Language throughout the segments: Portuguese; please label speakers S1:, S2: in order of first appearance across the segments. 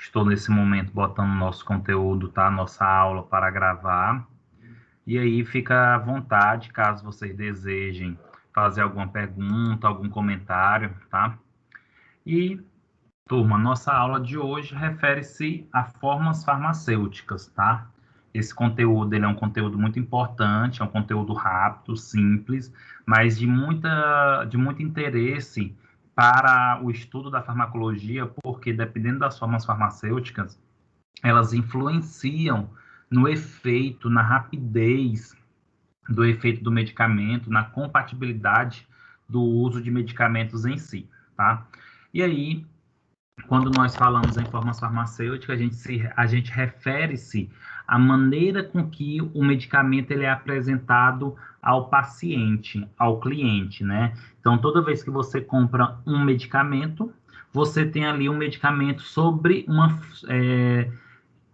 S1: estou nesse momento botando nosso conteúdo, tá? Nossa aula para gravar. E aí fica à vontade, caso vocês desejem fazer alguma pergunta, algum comentário, tá? E, turma, nossa aula de hoje refere-se a formas farmacêuticas, tá? Esse conteúdo, ele é um conteúdo muito importante, é um conteúdo rápido, simples, mas de muito interesse para o estudo da farmacologia, porque dependendo das formas farmacêuticas, elas influenciam no efeito, na rapidez do efeito do medicamento, na compatibilidade do uso de medicamentos em si, tá? E aí, quando nós falamos em formas farmacêuticas, a gente refere-se à maneira com que o medicamento ele é apresentado ao paciente, ao cliente, né? Então, toda vez que você compra um medicamento, você tem ali um medicamento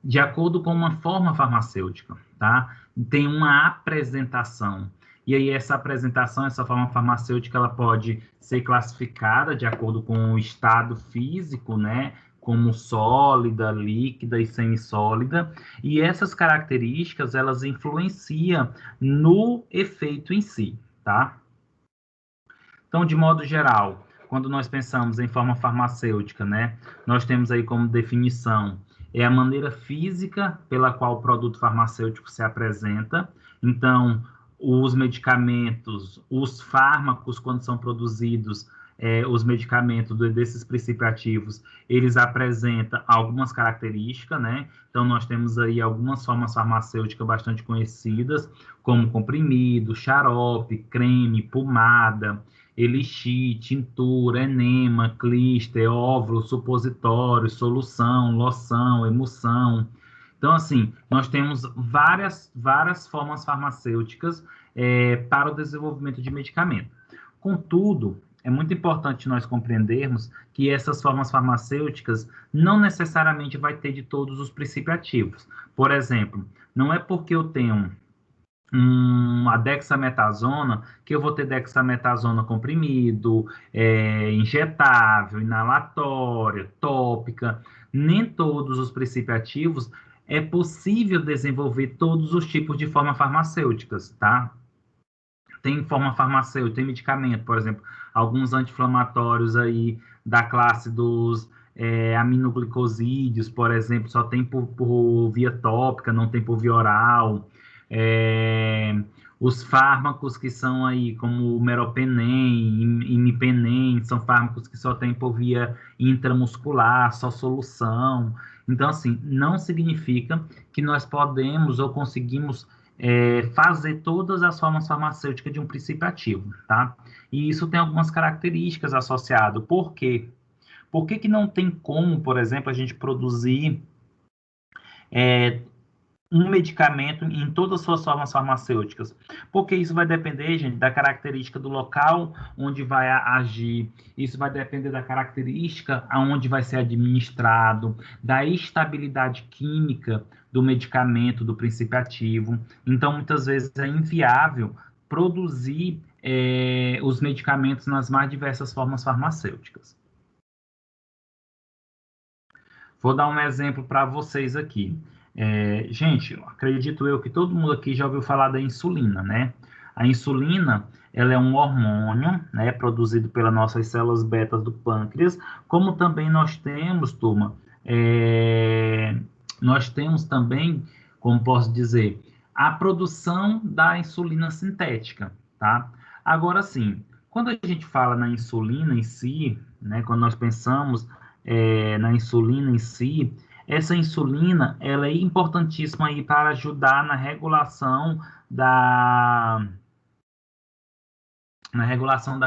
S1: de acordo com uma forma farmacêutica, tá? Tem uma apresentação. E aí essa apresentação, essa forma farmacêutica, ela pode ser classificada de acordo com o estado físico, né? Como sólida, líquida e semissólida. E essas características, elas influenciam no efeito em si, tá? Então, de modo geral, quando nós pensamos em forma farmacêutica, né? Nós temos aí como definição é a maneira física pela qual o produto farmacêutico se apresenta. Então, os medicamentos, os fármacos, quando são produzidos, os medicamentos desses princípios ativos, eles apresentam algumas características, né? Então, nós temos aí algumas formas farmacêuticas bastante conhecidas, como comprimido, xarope, creme, pomada, elixir, tintura, enema, clíster, óvulo, supositório, solução, loção, emulsão. Então, assim, nós temos várias formas farmacêuticas para o desenvolvimento de medicamento. Contudo, é muito importante nós compreendermos que essas formas farmacêuticas não necessariamente vai ter de todos os princípios ativos. Por exemplo, não é porque eu tenho a dexametasona, que eu vou ter dexametasona comprimido, injetável, inalatória, tópica. Nem todos os princípios ativos é possível desenvolver todos os tipos de formas farmacêuticas, tá? Tem forma farmacêutica, tem medicamento, por exemplo, alguns anti-inflamatórios aí da classe dos aminoglicosídeos, por exemplo, só tem por via tópica, não tem por via oral. Os fármacos que são aí, como o meropenem, imipenem, são fármacos que só tem por via intramuscular, só solução. Então, assim, não significa que nós podemos ou conseguimos fazer todas as formas farmacêuticas de um princípio ativo, tá? E isso tem algumas características associadas. Por quê? Por que não tem como, por exemplo, a gente produzir um medicamento em todas as suas formas farmacêuticas? Porque isso vai depender, gente, da característica do local onde vai agir, isso vai depender da característica aonde vai ser administrado, da estabilidade química do medicamento, do princípio ativo. Então, muitas vezes é inviável produzir os medicamentos nas mais diversas formas farmacêuticas. Vou dar um exemplo para vocês aqui. Gente, acredito eu que todo mundo aqui já ouviu falar da insulina, né? A insulina, ela é um hormônio, né, produzido pelas nossas células betas do pâncreas, como também nós temos, turma, nós temos também, como posso dizer, a produção da insulina sintética, tá? Agora, sim, quando a gente fala na insulina em si, né, quando nós pensamos na insulina em si, essa insulina ela é importantíssima aí para ajudar na regulação da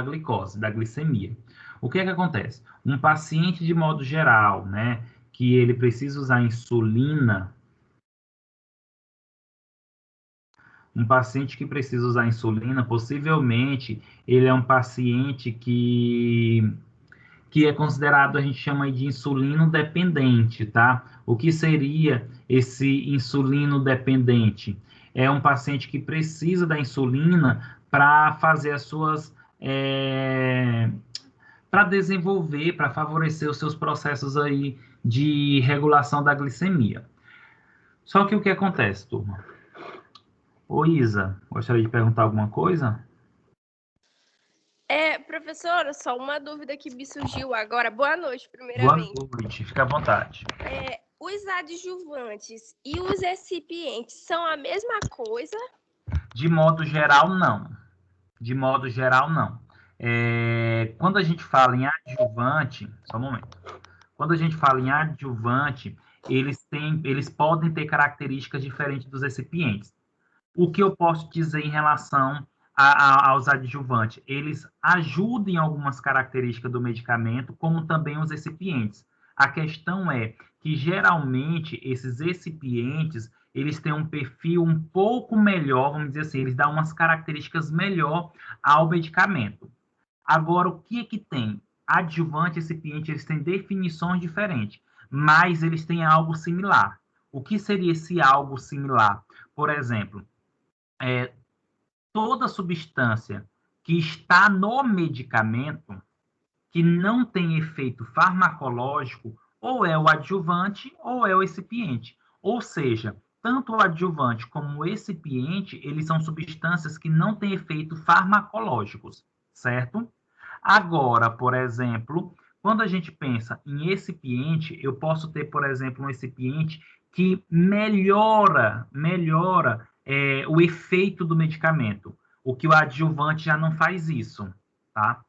S1: glicose, da glicemia. O que é que acontece? Um paciente de modo geral, né, que ele precisa usar insulina, um paciente que precisa usar insulina, possivelmente ele é um paciente que é considerado, a gente chama de insulino dependente, tá? O que seria esse insulino dependente? É um paciente que precisa da insulina para fazer as suas para desenvolver, para favorecer os seus processos aí de regulação da glicemia. Só que o que acontece, turma? Ô, Isa, gostaria de perguntar alguma coisa?
S2: Professora, só uma dúvida que me surgiu agora. Boa noite,
S1: Boa
S2: primeiramente.
S1: noite, fica à vontade.
S2: Os adjuvantes e os recipientes são a mesma coisa?
S1: De modo geral, não. De modo geral, não. Quando a gente fala em adjuvante, só um momento. Quando a gente fala em adjuvante, eles podem ter características diferentes dos recipientes. O que eu posso dizer em relação aos adjuvantes? Eles ajudam em algumas características do medicamento, como também os recipientes. A questão é que, geralmente, esses recipientes, eles têm um perfil um pouco melhor, vamos dizer assim, eles dão umas características melhor ao medicamento. Agora, o que é que tem? Adjuvante e recipiente, eles têm definições diferentes, mas eles têm algo similar. O que seria esse algo similar? Por exemplo, toda substância que está no medicamento, que não tem efeito farmacológico, ou é o adjuvante ou é o recipiente. Ou seja, tanto o adjuvante como o recipiente, eles são substâncias que não têm efeito farmacológicos, certo? Agora, por exemplo, quando a gente pensa em recipiente, eu posso ter, por exemplo, um recipiente que melhora o efeito do medicamento, o que o adjuvante já não faz isso, tá?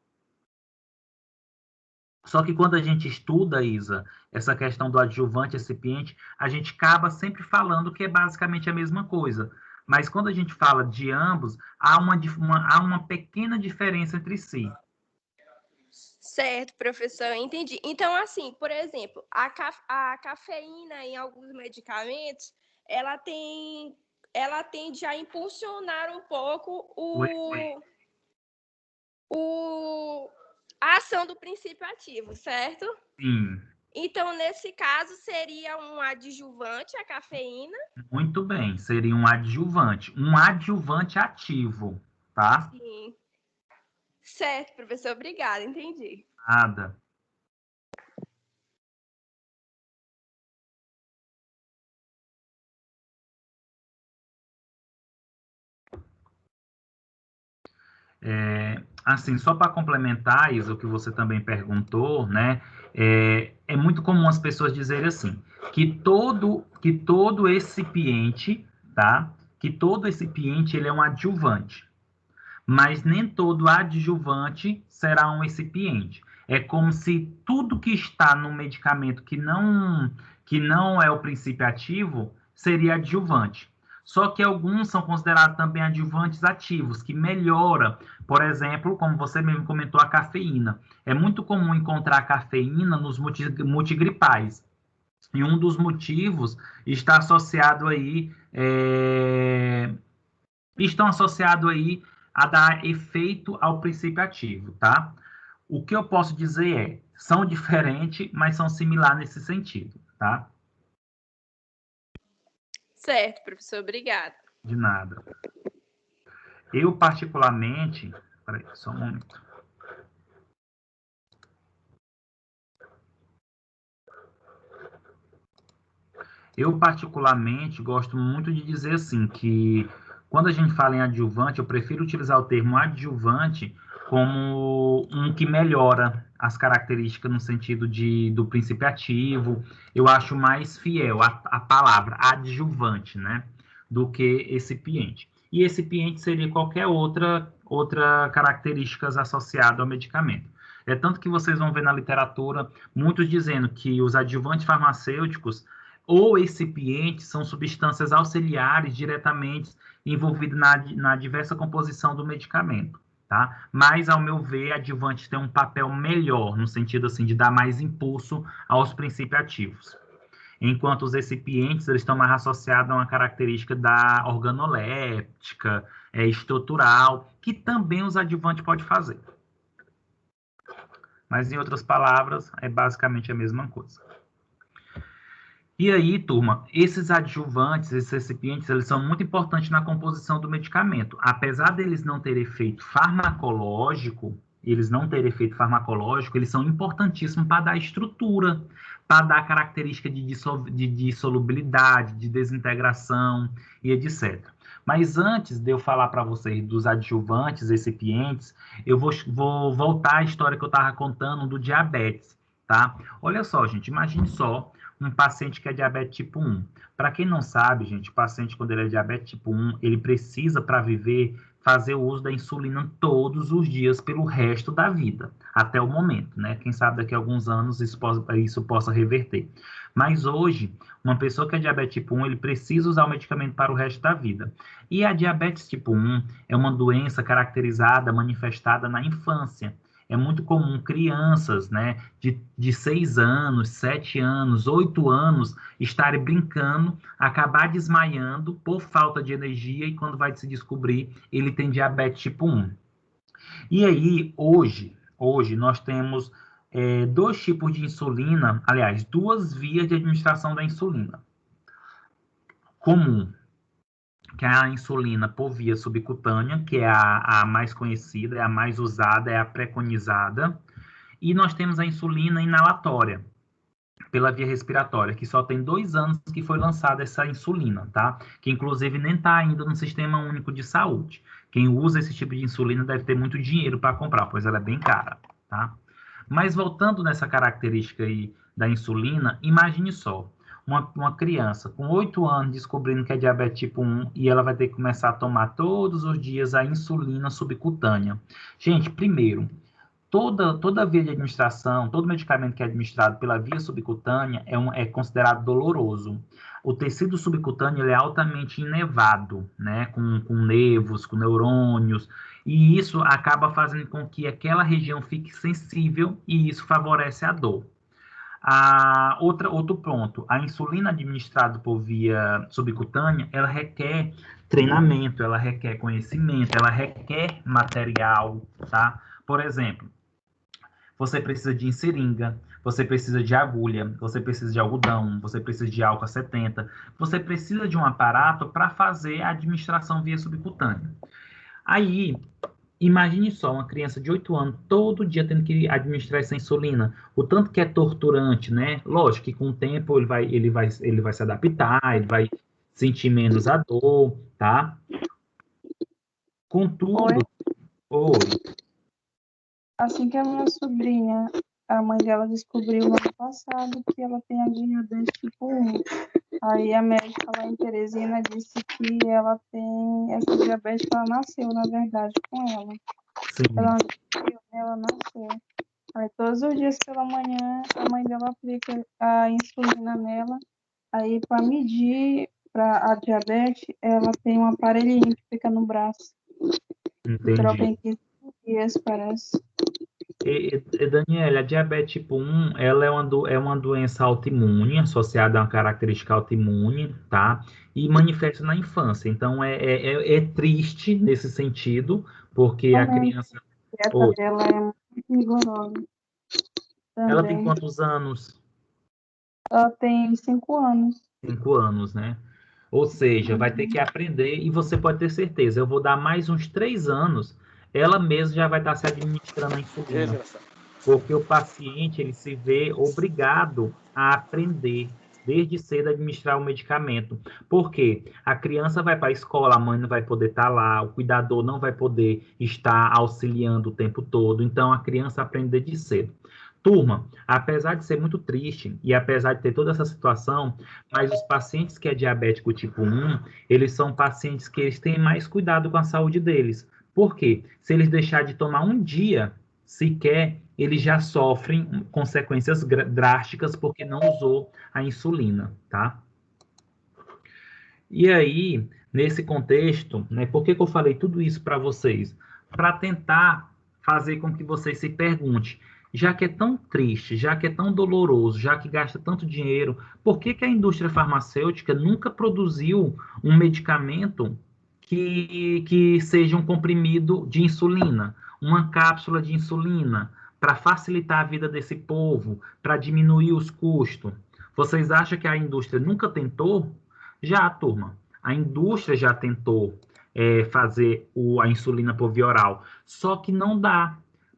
S1: Só que quando a gente estuda, Isa, essa questão do adjuvante e recipiente, a gente acaba sempre falando que é basicamente a mesma coisa. Mas quando a gente fala de ambos, há uma pequena diferença entre si.
S2: Certo, professor, entendi. Então, assim, por exemplo, a cafeína em alguns medicamentos, ela tende a impulsionar um pouco a ação do princípio ativo, certo?
S1: Sim.
S2: Então, nesse caso, seria um adjuvante, a cafeína?
S1: Muito bem, seria um adjuvante ativo, tá?
S2: Sim. Certo, professor, obrigada, entendi.
S1: Nada. Assim, só para complementar, Isa, o que você também perguntou, né? É muito comum as pessoas dizerem assim, que todo recipiente, tá? Que todo recipiente ele é um adjuvante, mas nem todo adjuvante será um recipiente. É como se tudo que está no medicamento que não é o princípio ativo seria adjuvante. Só que alguns são considerados também adjuvantes ativos, que melhora, por exemplo, como você mesmo comentou, a cafeína. É muito comum encontrar cafeína nos multigripais. E um dos motivos está associado aí, estão associados aí a dar efeito ao princípio ativo, tá? O que eu posso dizer são diferentes, mas são similares nesse sentido, tá?
S2: Certo, professor, obrigada.
S1: De nada. Eu, particularmente... Peraí, só um momento. Eu, particularmente, gosto muito de dizer assim, que quando a gente fala em adjuvante, eu prefiro utilizar o termo adjuvante como um que melhora as características no sentido do princípio ativo. Eu acho mais fiel a palavra adjuvante, né? Do que recipiente. E recipiente seria qualquer outra característica associada ao medicamento. É tanto que vocês vão ver na literatura muitos dizendo que os adjuvantes farmacêuticos ou recipientes são substâncias auxiliares diretamente envolvidas na diversa composição do medicamento, tá? Mas, ao meu ver, adjuvantes têm um papel melhor, no sentido, assim, de dar mais impulso aos princípios ativos. Enquanto os recipientes, eles estão mais associados a uma característica da organoléptica, estrutural, que também os adjuvantes podem fazer. Mas, em outras palavras, é basicamente a mesma coisa. E aí, turma, esses adjuvantes, esses recipientes, eles são muito importantes na composição do medicamento. Apesar deles não terem efeito farmacológico, eles não terem efeito farmacológico, eles são importantíssimos para dar estrutura, para dar característica de dissolubilidade, de desintegração e etc. Mas antes de eu falar para vocês dos adjuvantes recipientes, eu vou voltar à história que eu estava contando do diabetes, tá? Olha só, gente, imagine só um paciente que é diabetes tipo 1. Para quem não sabe, gente, o paciente, quando ele é diabetes tipo 1, ele precisa, para viver, fazer o uso da insulina todos os dias pelo resto da vida, até o momento, né? Quem sabe daqui a alguns anos isso possa reverter. Mas hoje, uma pessoa que é diabetes tipo 1, ele precisa usar o medicamento para o resto da vida. E a diabetes tipo 1 é uma doença caracterizada, manifestada na infância. É muito comum crianças, né, de 6 anos, 7 anos, 8 anos, estarem brincando, acabar desmaiando por falta de energia e quando vai se descobrir, ele tem diabetes tipo 1. E aí, hoje nós temos dois tipos de insulina, aliás, duas vias de administração da insulina. Comum, que é a insulina por via subcutânea, que é a mais conhecida, é a mais usada, é a preconizada. E nós temos a insulina inalatória, pela via respiratória, que só tem 2 anos que foi lançada essa insulina, tá? Que inclusive nem está ainda no Sistema Único de Saúde. Quem usa esse tipo de insulina deve ter muito dinheiro para comprar, pois ela é bem cara, tá? Mas voltando nessa característica aí da insulina, imagine só, uma criança com 8 anos descobrindo que é diabetes tipo 1 e ela vai ter que começar a tomar todos os dias a insulina subcutânea. Gente, primeiro, toda via de administração, todo medicamento que é administrado pela via subcutânea é considerado doloroso. O tecido subcutâneo ele é altamente innervado, né, com nervos, com neurônios, e isso acaba fazendo com que aquela região fique sensível e isso favorece a dor. Outro ponto, a insulina administrada por via subcutânea, ela requer treinamento, ela requer conhecimento, ela requer material, tá? Por exemplo, você precisa de seringa, você precisa de agulha, você precisa de algodão, você precisa de álcool 70, você precisa de um aparato para fazer a administração via subcutânea. Aí, imagine só, uma criança de 8 anos, todo dia tendo que administrar essa insulina. O tanto que é torturante, né? Lógico que com o tempo ele vai se adaptar, ele vai sentir menos a dor, tá? Contudo, oi.
S3: Assim que a minha sobrinha, a mãe dela descobriu no ano passado que ela tem a diabetes tipo 1. Aí a médica lá em Teresina disse que ela tem essa diabetes, ela nasceu, na verdade, com ela.
S1: Sim.
S3: Ela nasceu. Aí todos os dias pela manhã, a mãe dela aplica a insulina nela. Aí para medir a diabetes, ela tem um aparelhinho que fica no braço. Troca
S1: Entendi.
S3: em 15 dias, parece.
S1: Daniela, a diabetes tipo 1, ela é uma doença autoimune, associada a uma característica autoimune, tá? E manifesta na infância. Então, é triste nesse sentido, porque a
S3: Também,
S1: criança...
S3: a dieta dela é muito rigorosa.
S1: Ela tem
S3: Também.
S1: quantos anos?
S3: Ela tem 5 anos.
S1: 5 anos, né? Ou seja, vai ter que aprender e você pode ter certeza, eu vou dar mais uns 3 anos, ela mesma já vai estar se administrando a insulina. Porque o paciente ele se vê obrigado a aprender desde cedo a administrar o medicamento. Por quê? A criança vai para a escola, a mãe não vai poder estar lá, o cuidador não vai poder estar auxiliando o tempo todo. Então, a criança aprende desde cedo. Turma, apesar de ser muito triste e apesar de ter toda essa situação, mas os pacientes que é diabético tipo 1, eles são pacientes que eles têm mais cuidado com a saúde deles. Por quê? Se eles deixarem de tomar um dia sequer, eles já sofrem consequências drásticas porque não usou a insulina, tá? E aí, nesse contexto, né, por que eu falei tudo isso para vocês? Para tentar fazer com que vocês se perguntem, já que é tão triste, já que é tão doloroso, já que gasta tanto dinheiro, por que a indústria farmacêutica nunca produziu um medicamento que seja um comprimido de insulina, uma cápsula de insulina, para facilitar a vida desse povo, para diminuir os custos? Vocês acham que a indústria nunca tentou? Já, turma, a indústria já tentou fazer a insulina por via oral, só que não dá.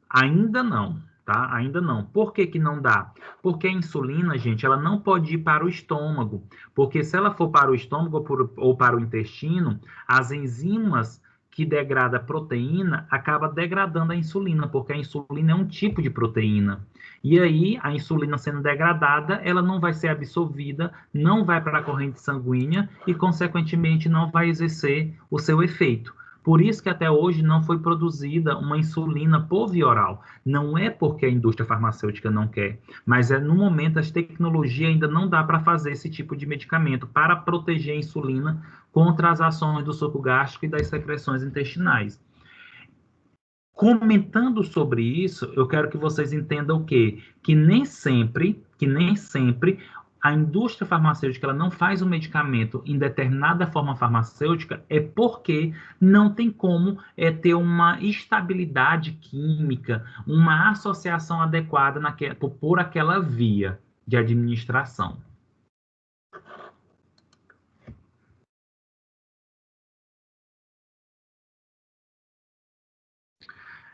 S1: Ainda não, tá? Ainda não. Por que que não dá? Porque a insulina, gente, ela não pode ir para o estômago, porque se ela for para o estômago ou para o intestino, as enzimas que degradam a proteína acaba degradando a insulina, porque a insulina é um tipo de proteína. E aí, a insulina sendo degradada, ela não vai ser absorvida, não vai para a corrente sanguínea e, consequentemente, não vai exercer o seu efeito. Por isso que até hoje não foi produzida uma insulina por via oral. Não é porque a indústria farmacêutica não quer, mas no momento as tecnologias ainda não dá para fazer esse tipo de medicamento para proteger a insulina contra as ações do suco gástrico e das secreções intestinais. Comentando sobre isso, eu quero que vocês entendam o quê? Que nem sempre a indústria farmacêutica ela não faz um medicamento em determinada forma farmacêutica é porque não tem como ter uma estabilidade química, uma associação adequada por aquela via de administração.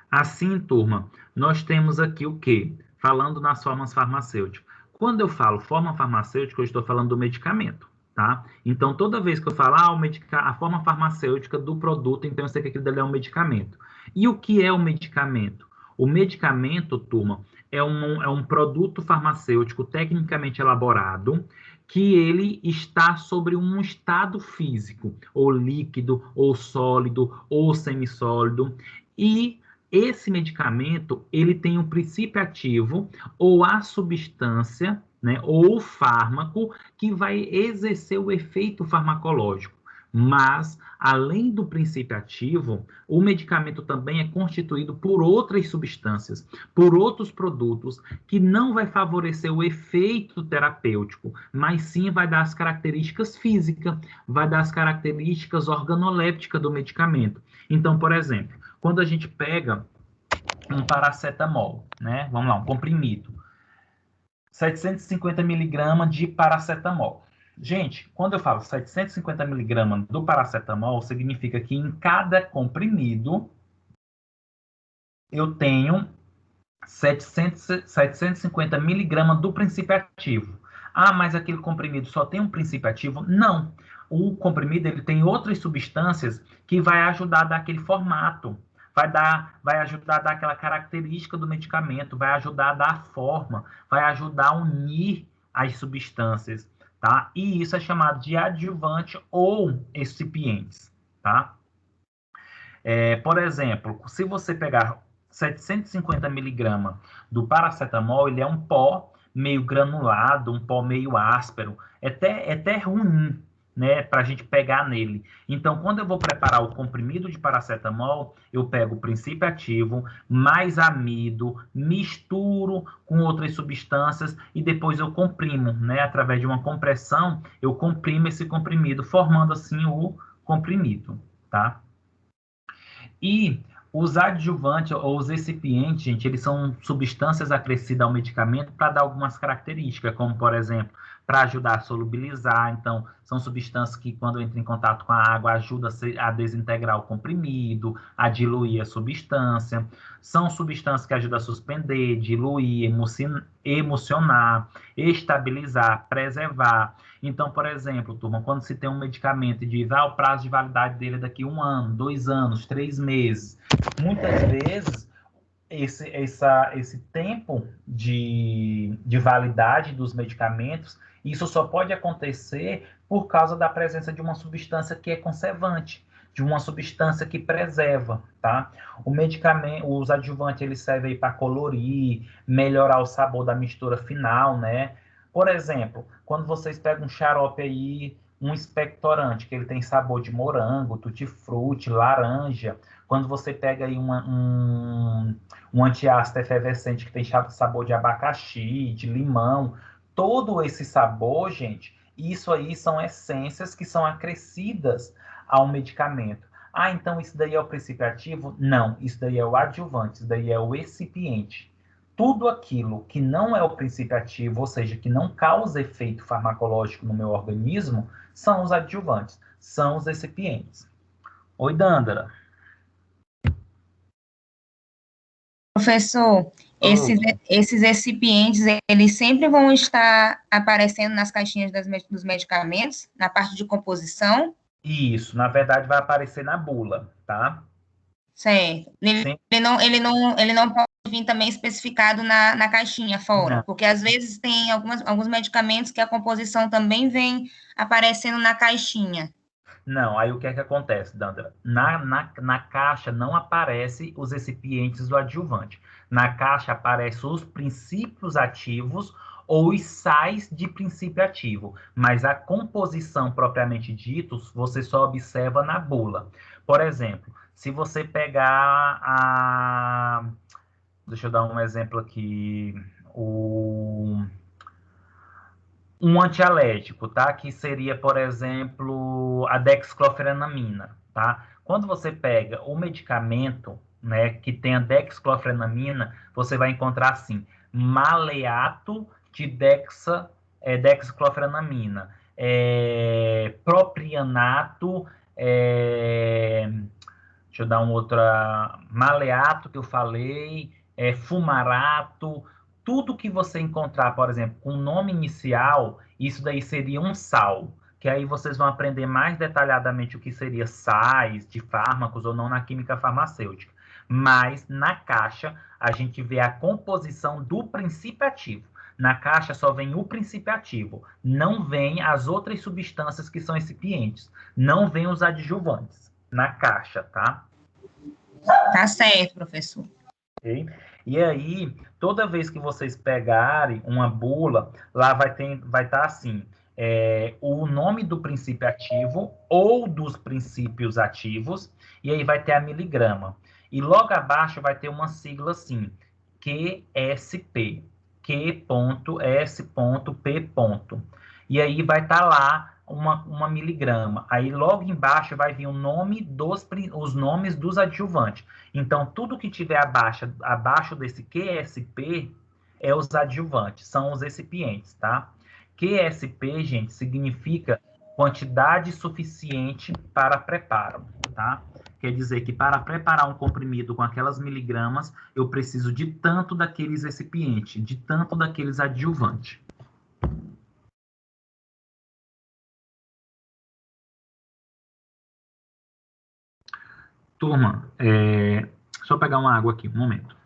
S1: Assim, turma, nós temos aqui o quê? Falando nas formas farmacêuticas. Quando eu falo forma farmacêutica, eu estou falando do medicamento, tá? Então, toda vez que eu falo a forma farmacêutica do produto, então eu sei que aquilo dali é um medicamento. E o que é o medicamento? O medicamento, turma, é um produto farmacêutico tecnicamente elaborado que ele está sobre um estado físico, ou líquido, ou sólido, ou semissólido, e esse medicamento, ele tem um princípio ativo ou a substância, né, ou o fármaco que vai exercer o efeito farmacológico. Mas, além do princípio ativo, o medicamento também é constituído por outras substâncias, por outros produtos, que não vai favorecer o efeito terapêutico, mas sim vai dar as características físicas, vai dar as características organolépticas do medicamento. Então, por exemplo, quando a gente pega um paracetamol, né? Vamos lá, um comprimido. 750 miligramas de paracetamol. Gente, quando eu falo 750 miligramas do paracetamol, significa que em cada comprimido eu tenho 750 miligramas do princípio ativo. Ah, mas aquele comprimido só tem um princípio ativo? Não. O comprimido ele tem outras substâncias que vai ajudar a dar aquele formato, vai ajudar a dar aquela característica do medicamento, vai ajudar a dar a forma, vai ajudar a unir as substâncias, tá? E isso é chamado de adjuvante ou excipientes, tá? Por exemplo, se você pegar 750 miligramas do paracetamol, ele é um pó meio granulado, um pó meio áspero, é até ruim, né, para a gente pegar nele. Então, quando eu vou preparar o comprimido de paracetamol, eu pego o princípio ativo, mais amido, misturo com outras substâncias e depois eu comprimo, né, através de uma compressão, eu comprimo esse comprimido, formando assim o comprimido, tá? E os adjuvantes ou os recipientes, gente, eles são substâncias acrescidas ao medicamento para dar algumas características, como, por exemplo, para ajudar a solubilizar. Então, são substâncias que, quando entram em contato com a água, ajudam a desintegrar o comprimido, a diluir a substância. São substâncias que ajudam a suspender, diluir, emocionar, estabilizar, preservar. Então, por exemplo, turma, quando se tem um medicamento e diz, o prazo de validade dele é daqui 1 ano, 2 anos, 3 meses, muitas vezes esse tempo de validade dos medicamentos, isso só pode acontecer por causa da presença de uma substância que é conservante, de uma substância que preserva, tá? O medicamento, os adjuvantes, eles servem para colorir, melhorar o sabor da mistura final, né? Por exemplo, quando vocês pegam um xarope aí, um expectorante, que ele tem sabor de morango, tutti-frutti, laranja, quando você pega aí um antiácido efervescente que tem sabor de abacaxi, de limão, todo esse sabor, gente, isso aí são essências que são acrescidas ao medicamento. Ah, então isso daí é o princípio ativo? Não, isso daí é o adjuvante, isso daí é o excipiente. Tudo aquilo que não é o princípio ativo, ou seja, que não causa efeito farmacológico no meu organismo, são os adjuvantes, são os recipientes. Oi, Dandara.
S4: Professor, esses recipientes, eles sempre vão estar aparecendo nas caixinhas dos medicamentos, na parte de composição?
S1: Isso, na verdade, vai aparecer na bula, tá?
S4: Certo. Ele não pode vir também especificado na caixinha fora,
S1: Não.
S4: porque às vezes tem alguns medicamentos que a composição também vem aparecendo na caixinha.
S1: Não, aí o que é que acontece, Dandra? Na caixa não aparece os recipientes do adjuvante. Na caixa aparecem os princípios ativos ou os sais de princípio ativo, mas a composição propriamente dita, você só observa na bula. Por exemplo, se você pegar a... Deixa eu dar um exemplo aqui. Um antialérgico, tá? Que seria, por exemplo, a dexclofenamina, tá? Quando você pega o medicamento, né, que tem a dexclofenamina, você vai encontrar assim, maleato de dexclofenamina, propianato, deixa eu dar um outro, maleato que eu falei, fumarato, tudo que você encontrar, por exemplo, com nome inicial, isso daí seria um sal, que aí vocês vão aprender mais detalhadamente o que seria sais de fármacos ou não na química farmacêutica. Mas na caixa a gente vê a composição do princípio ativo. Na caixa só vem o princípio ativo, não vem as outras substâncias que são recipientes, não vem os adjuvantes na caixa, tá?
S4: Tá certo, professor.
S1: Okay? E aí, toda vez que vocês pegarem uma bula, lá vai estar assim, o nome do princípio ativo ou dos princípios ativos, e aí vai ter a miligrama. E logo abaixo vai ter uma sigla assim, QSP, Q.S.P. E aí vai estar lá uma miligrama. Aí logo embaixo vai vir os nomes dos adjuvantes. Então, tudo que tiver abaixo desse QSP é os adjuvantes, são os recipientes, tá? QSP, gente, significa quantidade suficiente para preparo, tá? Quer dizer que para preparar um comprimido com aquelas miligramas, eu preciso de tanto daqueles recipientes, de tanto daqueles adjuvantes. Turma, só pegar uma água aqui, um momento.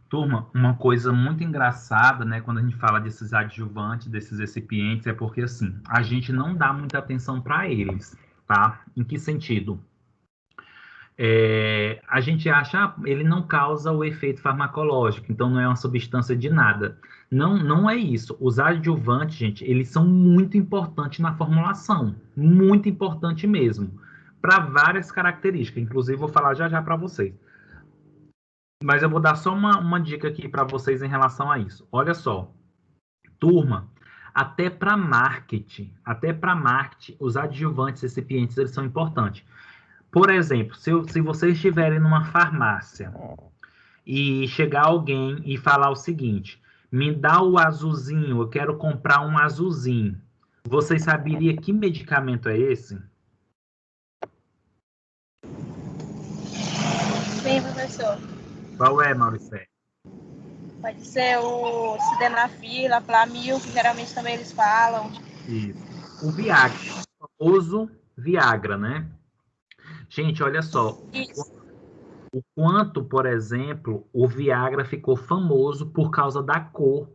S1: Turma, uma coisa muito engraçada, né, quando a gente fala desses adjuvantes, desses recipientes, é porque, assim, a gente não dá muita atenção para eles, tá? Em que sentido? A gente acha, ele não causa o efeito farmacológico, então não é uma substância de nada. Não, não é isso. Os adjuvantes, gente, eles são muito importantes na formulação, muito importante mesmo, para várias características, inclusive vou falar já já para vocês. Mas eu vou dar só uma dica aqui para vocês em relação a isso. Olha só, turma, até para marketing, os adjuvantes recipientes, eles são importantes. Por exemplo, se vocês estiverem numa farmácia e chegar alguém e falar o seguinte, me dá o azulzinho, eu quero comprar um azulzinho. Vocês saberiam que medicamento é esse?
S2: Sim, professor.
S1: Qual é, Maurício?
S2: Pode ser o Sildenafil, a Flamil, que geralmente também eles falam.
S1: Isso. O Viagra, o famoso Viagra, né? Gente, olha só.
S2: Isso.
S1: O quanto, por exemplo, o Viagra ficou famoso por causa da cor.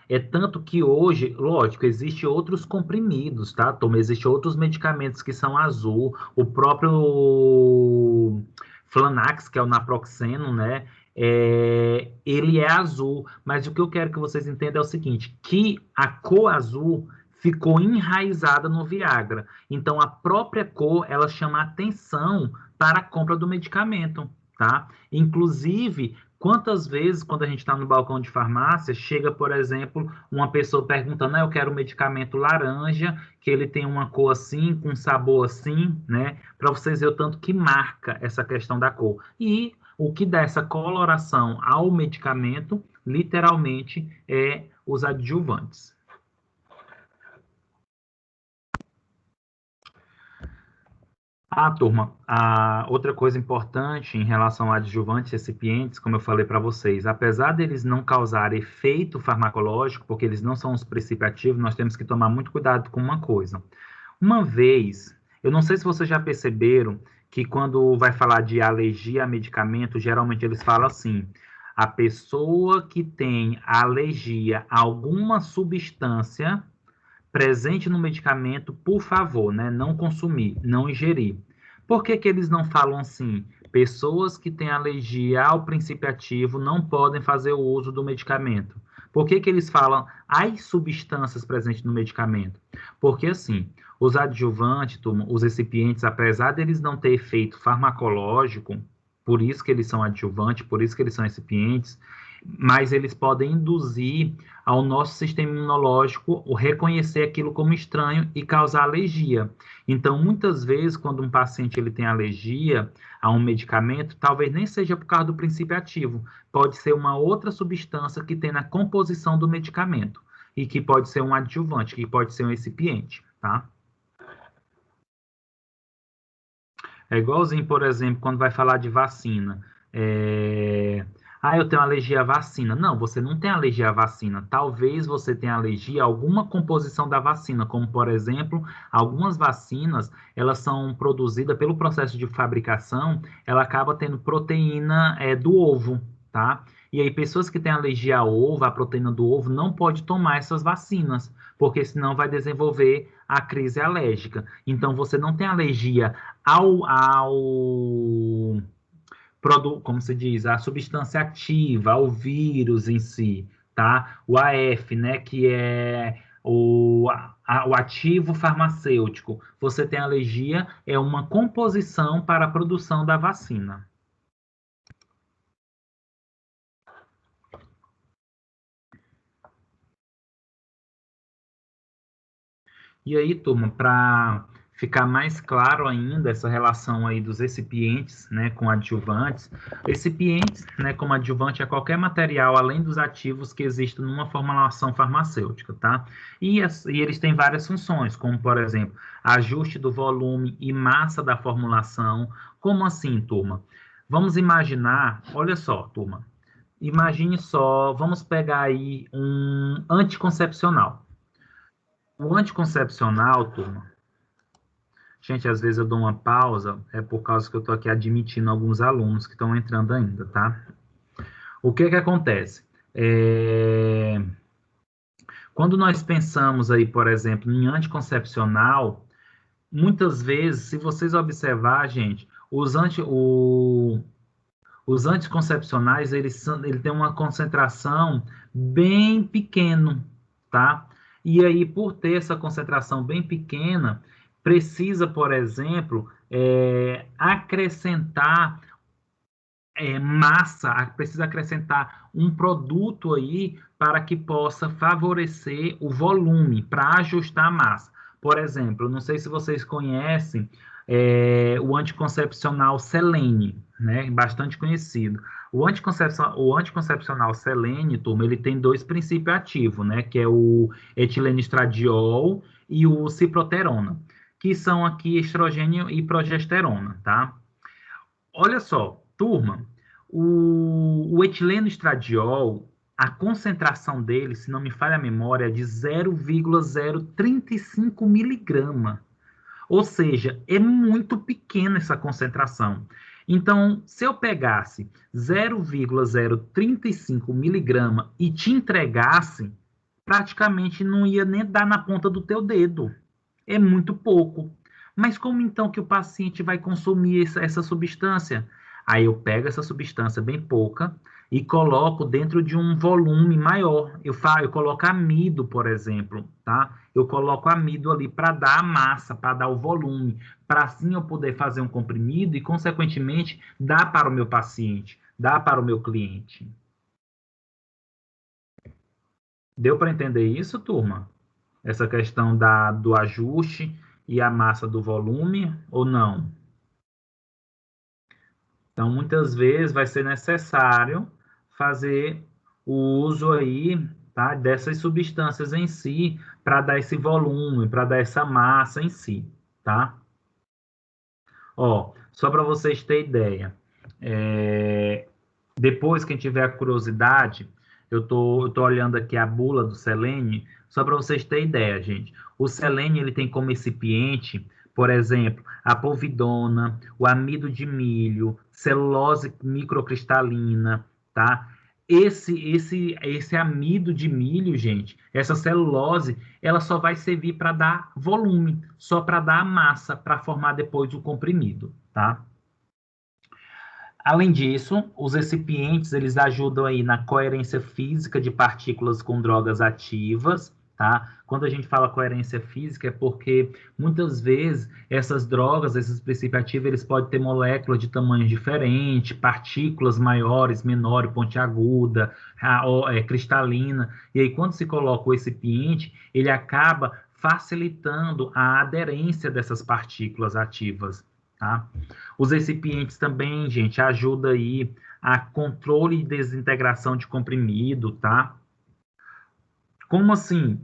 S1: É tanto que hoje, lógico, existem outros comprimidos, tá, Tom? Existem outros medicamentos que são azul. O próprio Flanax, que é o naproxeno, né? Ele é azul. Mas o que eu quero que vocês entendam é o seguinte, que a cor azul ficou enraizada no Viagra. Então, a própria cor, ela chama atenção para a compra do medicamento, tá? Inclusive, quantas vezes, quando a gente está no balcão de farmácia, chega, por exemplo, uma pessoa perguntando, eu quero um medicamento laranja, que ele tem uma cor assim, com um sabor assim, né? Para vocês verem o tanto que marca essa questão da cor. E o que dá essa coloração ao medicamento, literalmente, é os adjuvantes. Turma, outra coisa importante em relação a adjuvantes recipientes, como eu falei para vocês, apesar deles não causarem efeito farmacológico, porque eles não são os princípios ativos, nós temos que tomar muito cuidado com uma coisa. Uma vez, eu não sei se vocês já perceberam que quando vai falar de alergia a medicamento, geralmente eles falam assim, a pessoa que tem alergia a alguma substância presente no medicamento, por favor, né? Não consumir, não ingerir. Por que que eles não falam assim? Pessoas que têm alergia ao princípio ativo não podem fazer o uso do medicamento. Por que que eles falam as substâncias presentes no medicamento? Porque, assim, os adjuvantes, os recipientes, apesar deles não ter efeito farmacológico, por isso que eles são adjuvantes, por isso que eles são recipientes, mas eles podem induzir ao nosso sistema imunológico o reconhecer aquilo como estranho e causar alergia. Então, muitas vezes, quando um paciente ele tem alergia a um medicamento, talvez nem seja por causa do princípio ativo, pode ser uma outra substância que tem na composição do medicamento, e que pode ser um adjuvante, que pode ser um recipiente, tá? É igualzinho, por exemplo, quando vai falar de vacina. Eu tenho alergia à vacina. Não, você não tem alergia à vacina. Talvez você tenha alergia a alguma composição da vacina, como, por exemplo, algumas vacinas, elas são produzidas pelo processo de fabricação, ela acaba tendo proteína do ovo, tá? E aí, pessoas que têm alergia ao ovo, à proteína do ovo, não pode tomar essas vacinas, porque senão vai desenvolver a crise alérgica. Então, você não tem alergia como se diz, a substância ativa, ao vírus em si, tá? O AF, né, que é o ativo farmacêutico. Você tem alergia, é uma composição para a produção da vacina. E aí, turma, para ficar mais claro ainda essa relação aí dos recipientes, né, com adjuvantes. Recipientes, né, como adjuvante é qualquer material além dos ativos que existem numa formulação farmacêutica, tá? E eles têm várias funções, como, por exemplo, ajuste do volume e massa da formulação. Como assim, turma? Vamos imaginar, olha só, turma, imagine só, vamos pegar aí um anticoncepcional. O anticoncepcional, turma, gente, às vezes eu dou uma pausa, é por causa que eu estou aqui admitindo alguns alunos que estão entrando ainda, tá? O que que acontece? Quando nós pensamos aí, por exemplo, em anticoncepcional, muitas vezes, se vocês observar, gente, os anticoncepcionais, eles têm uma concentração bem pequena, tá? E aí, por ter essa concentração bem pequena, precisa, por exemplo, acrescentar massa, precisa acrescentar um produto aí para que possa favorecer o volume, para ajustar a massa. Por exemplo, não sei se vocês conhecem o anticoncepcional Selene, né? Bastante conhecido. O anticoncepcional Selene, turma, ele tem dois princípios ativos, né? Que é o etilenestradiol e o ciproterona, que são aqui estrogênio e progesterona, tá? Olha só, turma, o etilenoestradiol, a concentração dele, se não me falha a memória, é de 0,035 miligrama. Ou seja, é muito pequena essa concentração. Então, se eu pegasse 0,035 miligrama e te entregasse, praticamente não ia nem dar na ponta do teu dedo. É muito pouco. Mas como então que o paciente vai consumir essa substância? Aí eu pego essa substância bem pouca e coloco dentro de um volume maior. Eu coloco amido, por exemplo, tá? Eu coloco amido ali para dar a massa, para dar o volume, para assim eu poder fazer um comprimido e, consequentemente, dar para o meu paciente, dar para o meu cliente. Deu para entender isso, turma? Essa questão do ajuste e a massa do volume, ou não? Então, muitas vezes vai ser necessário fazer o uso aí, tá, dessas substâncias em si, para dar esse volume, para dar essa massa em si, tá? Ó, só para vocês terem ideia, depois, quem tiver a curiosidade, eu tô olhando aqui a bula do selênio, só para vocês terem ideia, gente. O selênio, ele tem como recipiente, por exemplo, a povidona, o amido de milho, celulose microcristalina, tá? Esse amido de milho, gente, essa celulose, ela só vai servir para dar volume, só para dar a massa, para formar depois o comprimido, tá? Além disso, os recipientes, eles ajudam aí na coerência física de partículas com drogas ativas, tá? Quando a gente fala coerência física, é porque muitas vezes essas drogas, esses princípios ativos, eles podem ter moléculas de tamanhos diferentes, partículas maiores, menores, pontiaguda, cristalina, e aí quando se coloca o recipiente, ele acaba facilitando a aderência dessas partículas ativas, tá? Os recipientes também, gente, ajuda aí a controle e desintegração de comprimido, tá? Como assim?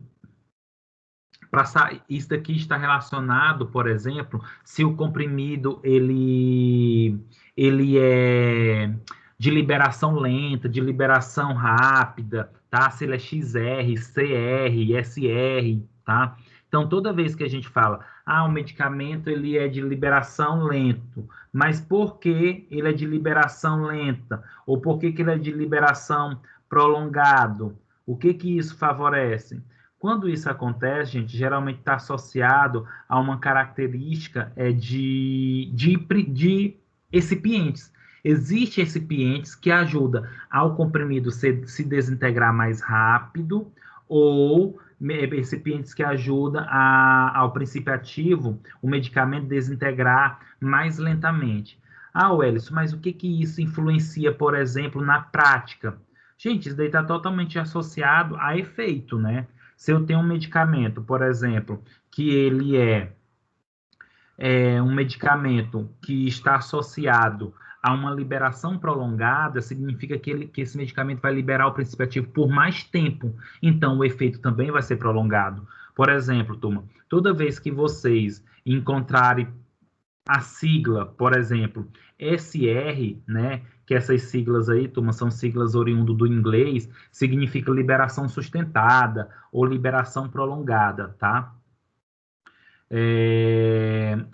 S1: Isso daqui está relacionado, por exemplo, se o comprimido ele é de liberação lenta, de liberação rápida, tá? Se ele é XR, CR, SR, tá? Então, toda vez que a gente fala, o medicamento ele é de liberação lento, mas por que ele é de liberação lenta? Ou por que ele é de liberação prolongado? O que isso favorece? Quando isso acontece, gente, geralmente está associado a uma característica de recipientes. Existem recipientes que ajudam ao comprimido se desintegrar mais rápido, ou recipientes que ajudam ao princípio ativo, o medicamento desintegrar mais lentamente. Wellington, mas o que isso influencia, por exemplo, na prática? Gente, isso daí está totalmente associado a efeito, né? Se eu tenho um medicamento, por exemplo, que ele é um medicamento que está associado a uma liberação prolongada, significa que esse medicamento vai liberar o princípio ativo por mais tempo. Então, o efeito também vai ser prolongado. Por exemplo, turma, toda vez que vocês encontrarem a sigla, por exemplo, SR, né, que essas siglas aí, turma, são siglas oriundo do inglês, significa liberação sustentada ou liberação prolongada, tá?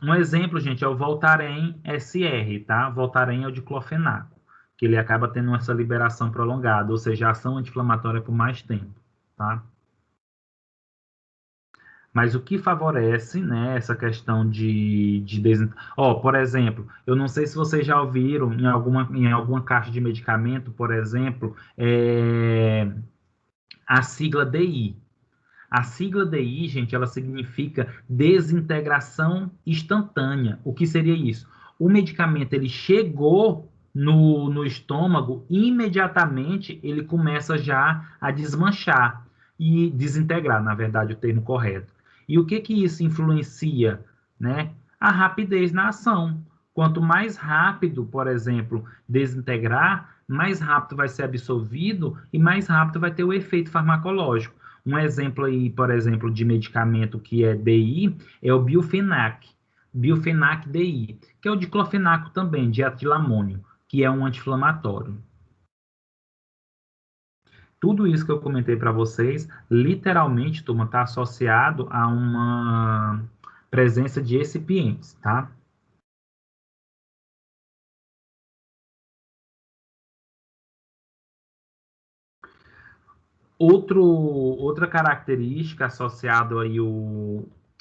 S1: Um exemplo, gente, é o Voltaren SR, tá? Voltaren é o diclofenaco, que ele acaba tendo essa liberação prolongada, ou seja, a ação anti-inflamatória por mais tempo, tá? Mas o que favorece, né, essa questão por exemplo, eu não sei se vocês já ouviram em alguma caixa de medicamento, por exemplo, a sigla DI. A sigla DI, gente, ela significa desintegração instantânea. O que seria isso? O medicamento, ele chegou no estômago, imediatamente ele começa já a desmanchar e desintegrar, na verdade, o termo correto. E o que isso influencia, né? A rapidez na ação. Quanto mais rápido, por exemplo, desintegrar, mais rápido vai ser absorvido e mais rápido vai ter o efeito farmacológico. Um exemplo aí, por exemplo, de medicamento que é DI é o Biofenac, Biofenac DI, que é o diclofenaco também, de etilamônio, que é um anti-inflamatório. Tudo isso que eu comentei para vocês, literalmente, turma, está associado a uma presença de recipientes, tá? Outra característica associada aí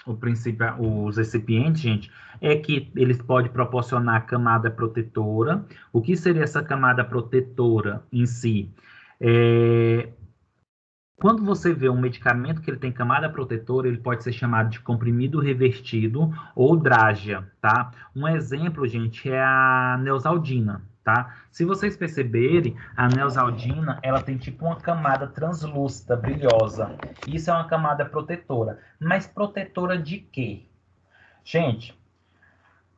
S1: os recipientes, gente, é que eles podem proporcionar camada protetora. O que seria essa camada protetora em si? Quando você vê um medicamento que ele tem camada protetora, ele pode ser chamado de comprimido revertido ou drágia, tá? Um exemplo, gente, é a Neosaldina, tá? Se vocês perceberem, a Neosaldina, ela tem tipo uma camada translúcida, brilhosa. Isso é uma camada protetora. Mas protetora de quê? Gente,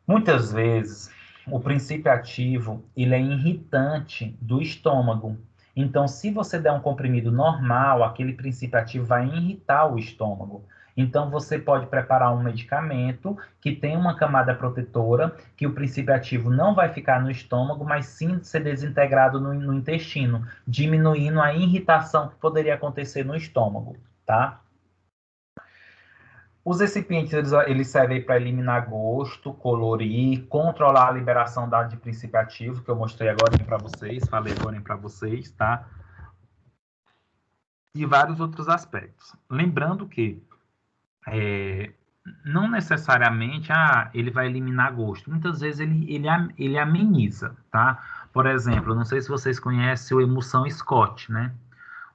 S1: muitas vezes o princípio ativo, ele é irritante do estômago. Então, se você der um comprimido normal, aquele princípio ativo vai irritar o estômago. Então, você pode preparar um medicamento que tem uma camada protetora, que o princípio ativo não vai ficar no estômago, mas sim ser desintegrado no intestino, diminuindo a irritação que poderia acontecer no estômago, tá? Os recipientes, eles servem para eliminar gosto, colorir, controlar a liberação de princípio ativo, que eu mostrei agora para vocês, falei agora para vocês, tá? E vários outros aspectos. Lembrando que não necessariamente ele vai eliminar gosto. Muitas vezes ele ameniza, tá? Por exemplo, não sei se vocês conhecem o Emulsão Scott, né?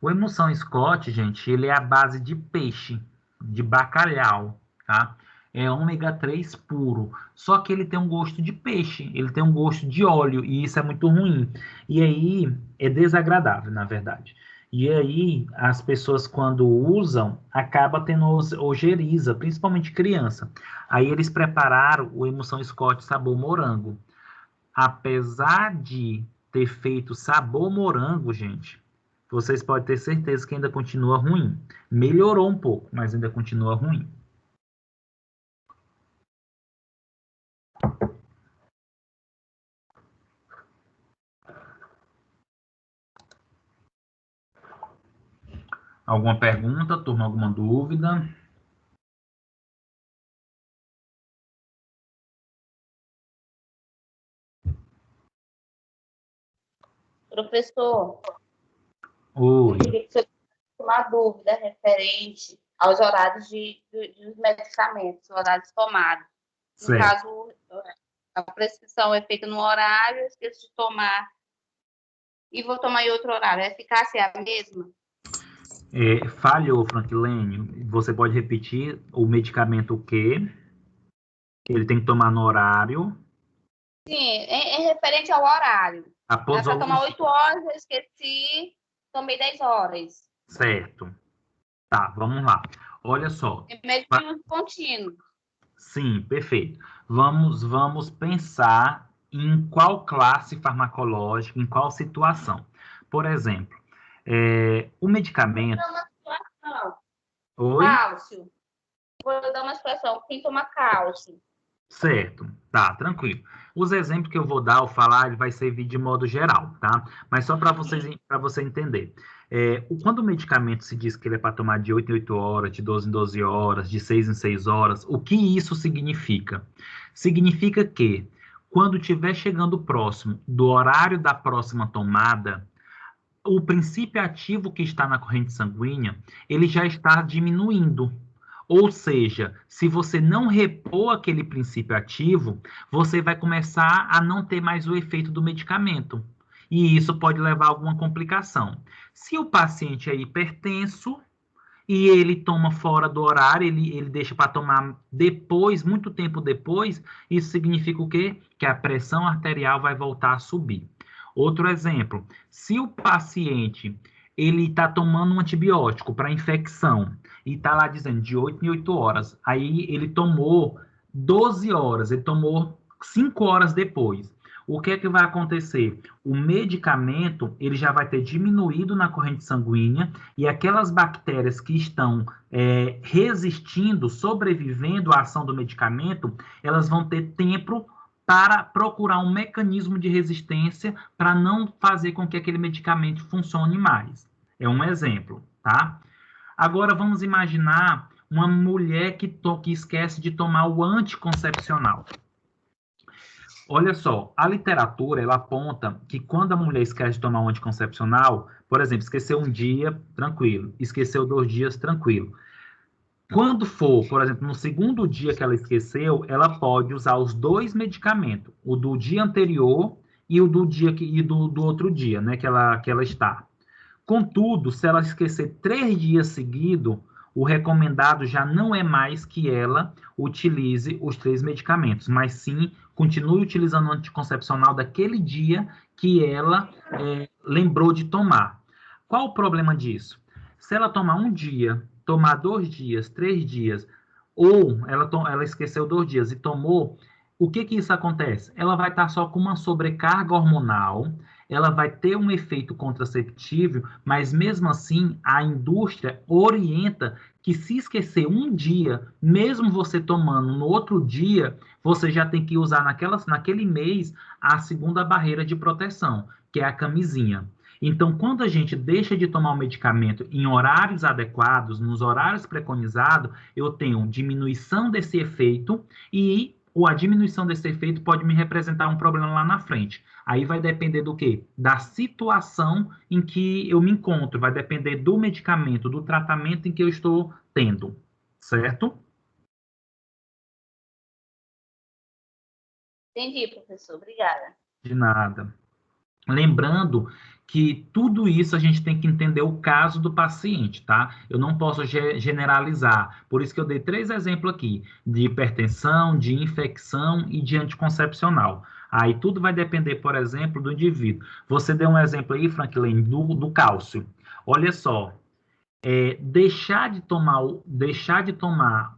S1: O Emulsão Scott, gente, ele é a base de peixe, de bacalhau, tá? É ômega 3 puro. Só que ele tem um gosto de peixe, ele tem um gosto de óleo, e isso é muito ruim. E aí, é desagradável, na verdade. E aí, as pessoas, quando usam, acabam tendo ojeriza, principalmente criança. Aí, eles prepararam o Emulsão Scott sabor morango. Apesar de ter feito sabor morango, gente, vocês podem ter certeza que ainda continua ruim. Melhorou um pouco, mas ainda continua ruim. Alguma pergunta, turma? Alguma dúvida?
S5: Professor,
S1: Oi.
S5: eu queria que você uma dúvida referente aos horários dos medicamentos, horários tomados. No
S1: Certo.
S5: caso, a prescrição é feita no horário, eu esqueço de tomar e vou tomar em outro horário. A eficácia é a mesma?
S1: Falhou, Frankilene. Você pode repetir o medicamento o quê? Ele tem que tomar no horário.
S5: Sim, é referente ao horário.
S1: Após
S5: Para tomar 8 horas, eu esqueci, tomei 10 horas.
S1: Certo. Tá, vamos lá. Olha só.
S5: Remédio de uso contínuo.
S1: Sim, perfeito. Vamos pensar em qual classe farmacológica, em qual situação. Por exemplo, o medicamento...
S5: Vou dar uma situação.
S1: Oi?
S5: Cálcio. Vou dar uma situação. Quem toma cálcio?
S1: Certo, tá, tranquilo. Os exemplos que eu vou dar ao falar, ele vai servir de modo geral, tá? Mas só para você entender. Quando o medicamento se diz que ele é para tomar de 8 em 8 horas, de 12 em 12 horas, de 6 em 6 horas, o que isso significa? Significa que, quando estiver chegando próximo do horário da próxima tomada, o princípio ativo que está na corrente sanguínea, ele já está diminuindo. Ou seja, se você não repor aquele princípio ativo, você vai começar a não ter mais o efeito do medicamento. E isso pode levar a alguma complicação. Se o paciente é hipertenso e ele toma fora do horário, ele deixa para tomar depois, muito tempo depois, isso significa o quê? Que a pressão arterial vai voltar a subir. Outro exemplo, se o paciente ele está tomando um antibiótico para infecção e está lá dizendo de 8 em 8 horas, aí ele tomou 12 horas, ele tomou 5 horas depois. O que é que vai acontecer? O medicamento ele já vai ter diminuído na corrente sanguínea e aquelas bactérias que estão resistindo, sobrevivendo à ação do medicamento, elas vão ter tempo para procurar um mecanismo de resistência para não fazer com que aquele medicamento funcione mais. É um exemplo, tá? Agora vamos imaginar uma mulher que esquece de tomar o anticoncepcional. Olha só, a literatura, ela aponta que quando a mulher esquece de tomar um anticoncepcional, por exemplo, esqueceu um dia, tranquilo. Esqueceu 2 dias, tranquilo. Quando for, por exemplo, no segundo dia que ela esqueceu, ela pode usar os 2 medicamentos, o do dia anterior e o do dia do outro dia, né, que ela está. Contudo, se ela esquecer 3 dias seguidos, o recomendado já não é mais que ela utilize os 3 medicamentos, mas sim continue utilizando o anticoncepcional daquele dia que ela lembrou de tomar. Qual o problema disso? Se ela tomar um dia, tomar 2 dias, 3 dias, ou ela esqueceu 2 dias e tomou, o que isso acontece? Ela vai estar só com uma sobrecarga hormonal, ela vai ter um efeito contraceptivo, mas mesmo assim a indústria orienta que se esquecer um dia, mesmo você tomando no outro dia, você já tem que usar naquele mês a segunda barreira de proteção, que é a camisinha. Então, quando a gente deixa de tomar o medicamento em horários adequados, nos horários preconizados, eu tenho diminuição desse efeito e a diminuição desse efeito pode me representar um problema lá na frente. Aí vai depender do quê? Da situação em que eu me encontro, vai depender do medicamento, do tratamento em que eu estou tendo, certo?
S5: Entendi, professor. Obrigada.
S1: De nada. Lembrando que tudo isso a gente tem que entender o caso do paciente, tá? Eu não posso generalizar. Por isso que eu dei 3 exemplos aqui, de hipertensão, de infecção e de anticoncepcional. Aí tudo vai depender, por exemplo, do indivíduo. Você deu um exemplo aí, Franklin, do cálcio. Olha só, deixar de tomar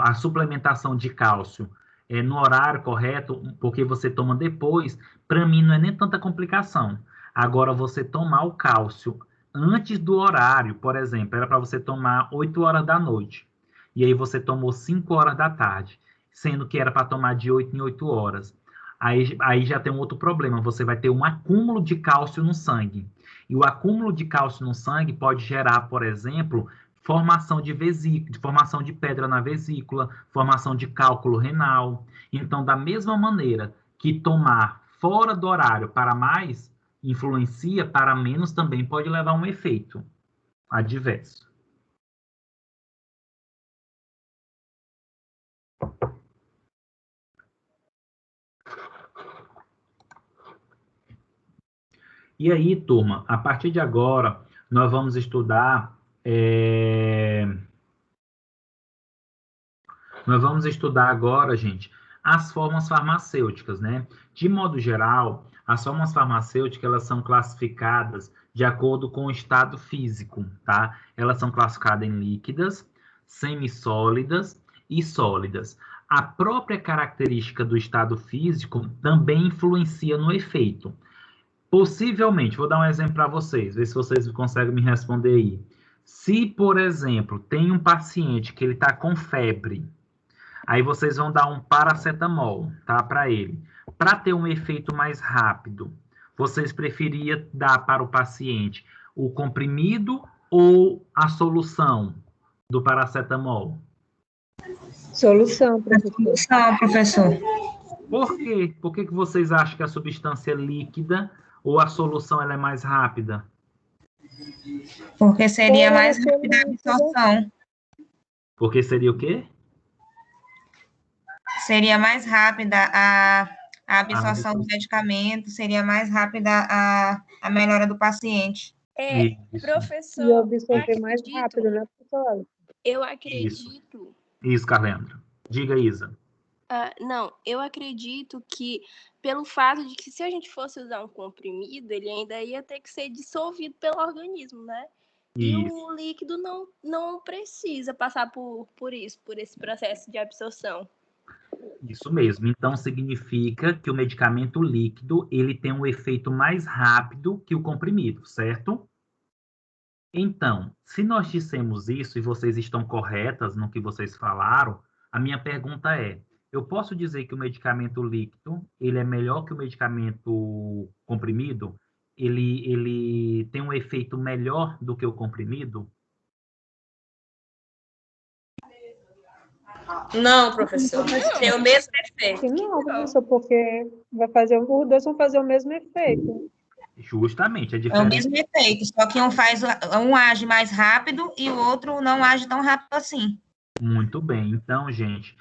S1: a suplementação de cálcio no horário correto, porque você toma depois, para mim não é nem tanta complicação. Agora, você tomar o cálcio antes do horário, por exemplo, era para você tomar 8 horas da noite, e aí você tomou 5 horas da tarde, sendo que era para tomar de 8 em 8 horas. Aí já tem um outro problema, você vai ter um acúmulo de cálcio no sangue. E o acúmulo de cálcio no sangue pode gerar, por exemplo, formação de vesícula, formação de pedra na vesícula, formação de cálculo renal. Então, da mesma maneira que tomar fora do horário para mais influencia, para menos também pode levar a um efeito adverso. E aí, turma, a partir de agora, nós vamos estudar agora, gente, as formas farmacêuticas, né? De modo geral, as formas farmacêuticas, elas são classificadas de acordo com o estado físico, tá? Elas são classificadas em líquidas, semissólidas e sólidas. A própria característica do estado físico também influencia no efeito. Possivelmente, vou dar um exemplo para vocês, ver se vocês conseguem me responder aí. Se, por exemplo, tem um paciente que ele está com febre, aí vocês vão dar um paracetamol, tá, para ele. Para ter um efeito mais rápido, vocês preferiam dar para o paciente o comprimido ou a solução do paracetamol?
S6: Solução, professor.
S4: Solução, professor.
S1: Por quê? Por que vocês acham que a substância é líquida ou a solução ela é mais rápida?
S4: Porque seria mais rápida a absorção.
S1: Porque seria o quê?
S4: Seria mais rápida a absorção do medicamento, seria mais rápida a melhora do paciente.
S2: Professor.
S6: E absorver mais rápido, né, professor?
S2: Eu acredito.
S1: Isso, Carlendra. Diga, Isa.
S2: Não, eu acredito que pelo fato de que se a gente fosse usar um comprimido, ele ainda ia ter que ser dissolvido pelo organismo, né? E o líquido não precisa passar por esse processo de absorção.
S1: Isso mesmo. Então, significa que o medicamento líquido, ele tem um efeito mais rápido que o comprimido, certo? Então, se nós dissemos isso e vocês estão corretas no que vocês falaram, a minha pergunta é, eu posso dizer que o medicamento líquido, ele é melhor que o medicamento comprimido? Ele tem um efeito melhor do que o comprimido?
S7: Não, professor. Tem o mesmo efeito.
S6: Não, professor, porque os dois vão fazer o mesmo efeito.
S1: Justamente, a
S4: É o
S1: diferença...
S4: mesmo efeito, só que um age mais rápido e o outro não age tão rápido assim.
S1: Muito bem. Então, gente,